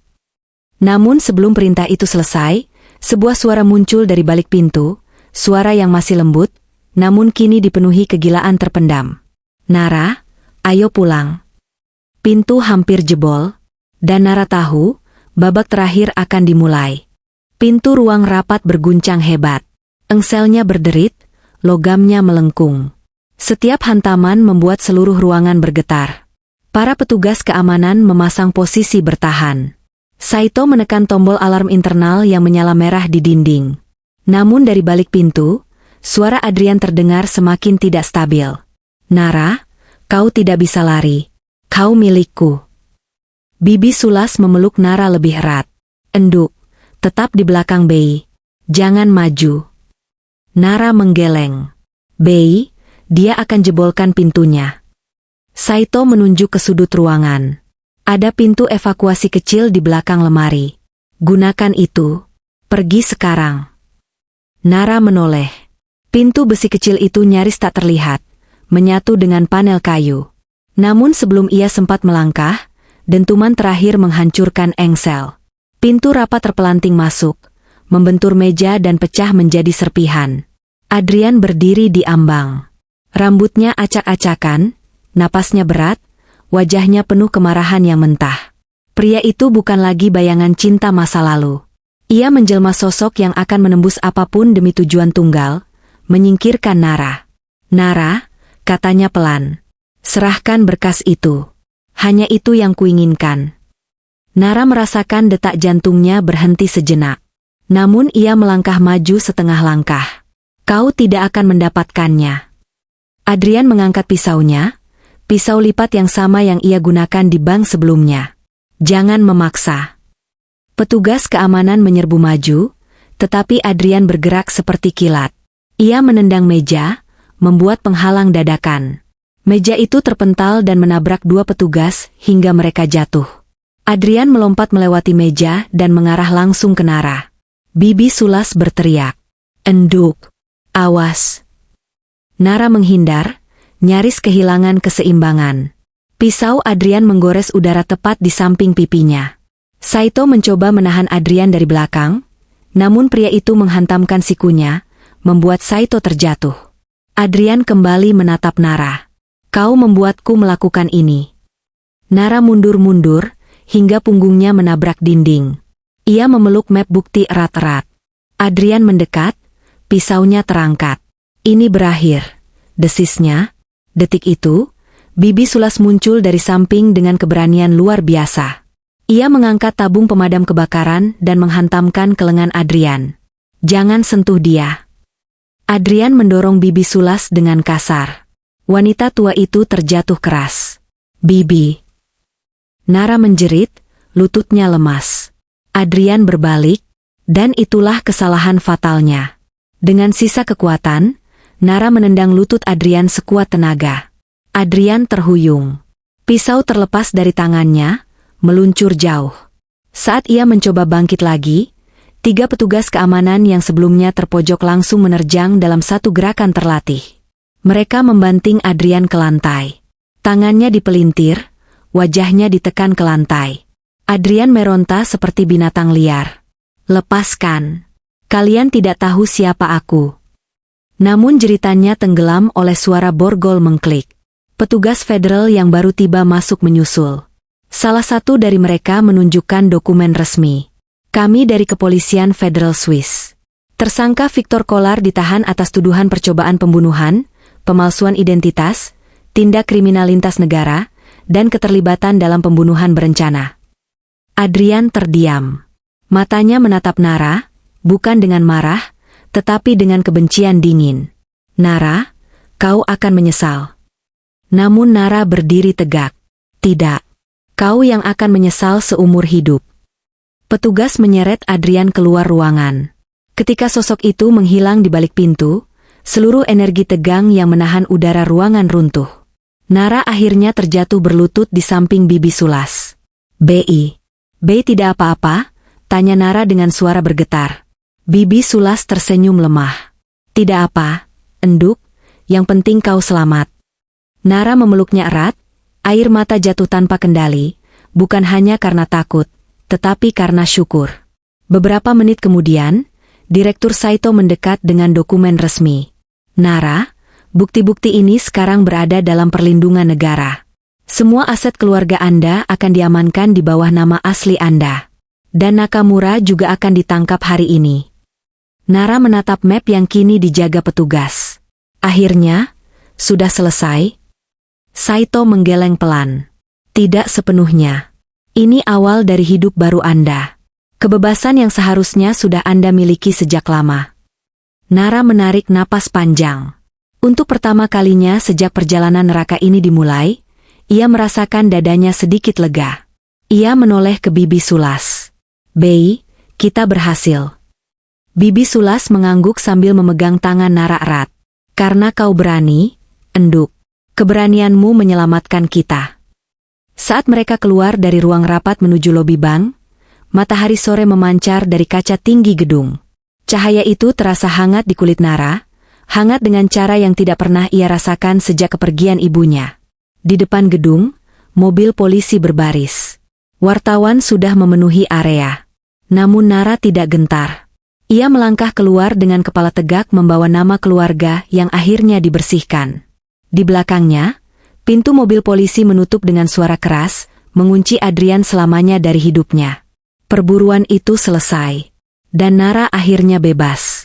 Namun sebelum perintah itu selesai, sebuah suara muncul dari balik pintu, suara yang masih lembut, namun kini dipenuhi kegilaan terpendam. Nara, ayo pulang. Pintu hampir jebol, dan Nara tahu, babak terakhir akan dimulai. Pintu ruang rapat berguncang hebat. Engselnya berderit, logamnya melengkung. Setiap hantaman membuat seluruh ruangan bergetar. Para petugas keamanan memasang posisi bertahan. Saito menekan tombol alarm internal yang menyala merah di dinding. Namun dari balik pintu, suara Adrian terdengar semakin tidak stabil. Nara, kau tidak bisa lari. Kau milikku. Bibi Sulas memeluk Nara lebih erat. Enduk, tetap di belakang Bei. Jangan maju. Nara menggeleng. Bei, dia akan jebolkan pintunya. Saito menunjuk ke sudut ruangan. Ada pintu evakuasi kecil di belakang lemari. Gunakan itu. Pergi sekarang. Nara menoleh. Pintu besi kecil itu nyaris tak terlihat, menyatu dengan panel kayu. Namun sebelum ia sempat melangkah, dentuman terakhir menghancurkan engsel. Pintu rapat terpelanting masuk, membentur meja dan pecah menjadi serpihan. Adrian berdiri di ambang. Rambutnya acak-acakan, napasnya berat, wajahnya penuh kemarahan yang mentah. Pria itu bukan lagi bayangan cinta masa lalu. Ia menjelma sosok yang akan menembus apapun demi tujuan tunggal, menyingkirkan Nara. Nara, katanya pelan. Serahkan berkas itu. Hanya itu yang kuinginkan. Nara merasakan detak jantungnya berhenti sejenak. Namun ia melangkah maju setengah langkah. Kau tidak akan mendapatkannya. Adrian mengangkat pisaunya, pisau lipat yang sama yang ia gunakan di bank sebelumnya. Jangan memaksa. Petugas keamanan menyerbu maju, tetapi Adrian bergerak seperti kilat. Ia menendang meja, membuat penghalang dadakan. Meja itu terpental dan menabrak dua petugas hingga mereka jatuh. Adrian melompat melewati meja dan mengarah langsung ke Nara. Bibi Sulas berteriak. Enduk. Awas. Nara menghindar, nyaris kehilangan keseimbangan. Pisau Adrian menggores udara tepat di samping pipinya. Saito mencoba menahan Adrian dari belakang, namun pria itu menghantamkan sikunya, membuat Saito terjatuh. Adrian kembali menatap Nara. Kau membuatku melakukan ini. Nara mundur-mundur, hingga punggungnya menabrak dinding. Ia memeluk map bukti erat-erat. Adrian mendekat, pisaunya terangkat. Ini berakhir, desisnya. Detik itu, Bibi Sulas muncul dari samping dengan keberanian luar biasa. Ia mengangkat tabung pemadam kebakaran dan menghantamkan ke lengan Adrian. Jangan sentuh dia. Adrian mendorong Bibi Sulas dengan kasar. Wanita tua itu terjatuh keras. Bibi. Nara menjerit, lututnya lemas. Adrian berbalik, dan itulah kesalahan fatalnya. Dengan sisa kekuatan, Nara menendang lutut Adrian sekuat tenaga. Adrian terhuyung. Pisau terlepas dari tangannya, meluncur jauh. Saat ia mencoba bangkit lagi, 3 petugas keamanan yang sebelumnya terpojok langsung menerjang dalam satu gerakan terlatih. Mereka membanting Adrian ke lantai. Tangannya dipelintir, wajahnya ditekan ke lantai. Adrian meronta seperti binatang liar. Lepaskan. Kalian tidak tahu siapa aku. Namun jeritannya tenggelam oleh suara borgol mengklik. Petugas federal yang baru tiba masuk menyusul. Salah satu dari mereka menunjukkan dokumen resmi. Kami dari Kepolisian Federal Swiss. Tersangka Victor Kolar ditahan atas tuduhan percobaan pembunuhan, pemalsuan identitas, tindak kriminal lintas negara, dan keterlibatan dalam pembunuhan berencana. Adrian terdiam. Matanya menatap Nara, bukan dengan marah, tetapi dengan kebencian dingin. Nara, kau akan menyesal. Namun Nara berdiri tegak. Tidak. Kau yang akan menyesal seumur hidup. Petugas menyeret Adrian keluar ruangan. Ketika sosok itu menghilang di balik pintu, seluruh energi tegang yang menahan udara ruangan runtuh. Nara akhirnya terjatuh berlutut di samping Bibi Sulas. "Bi. Bi tidak apa-apa?" tanya Nara dengan suara bergetar. Bibi Sulas tersenyum lemah. "Tidak apa, Enduk, yang penting kau selamat." Nara memeluknya erat, air mata jatuh tanpa kendali, bukan hanya karena takut, tetapi karena syukur. Beberapa menit kemudian, Direktur Saito mendekat dengan dokumen resmi. "Nara, bukti-bukti ini sekarang berada dalam perlindungan negara. Semua aset keluarga Anda akan diamankan di bawah nama asli Anda. Dan Nakamura juga akan ditangkap hari ini." Nara menatap map yang kini dijaga petugas. Akhirnya, sudah selesai? Saito menggeleng pelan. "Tidak sepenuhnya. Ini awal dari hidup baru Anda. Kebebasan yang seharusnya sudah Anda miliki sejak lama." Nara menarik napas panjang. Untuk pertama kalinya sejak perjalanan neraka ini dimulai, ia merasakan dadanya sedikit lega. Ia menoleh ke Bibi Sulas. "Bei, kita berhasil." Bibi Sulas mengangguk sambil memegang tangan Nara erat. "Karena kau berani, Enduk. Keberanianmu menyelamatkan kita." Saat mereka keluar dari ruang rapat menuju lobi bank, matahari sore memancar dari kaca tinggi gedung. Cahaya itu terasa hangat di kulit Nara, hangat dengan cara yang tidak pernah ia rasakan sejak kepergian ibunya. Di depan gedung, mobil polisi berbaris. Wartawan sudah memenuhi area. Namun Nara tidak gentar. Ia melangkah keluar dengan kepala tegak membawa nama keluarga yang akhirnya dibersihkan. Di belakangnya, pintu mobil polisi menutup dengan suara keras, mengunci Adrian selamanya dari hidupnya. Perburuan itu selesai. Dan Nara akhirnya bebas.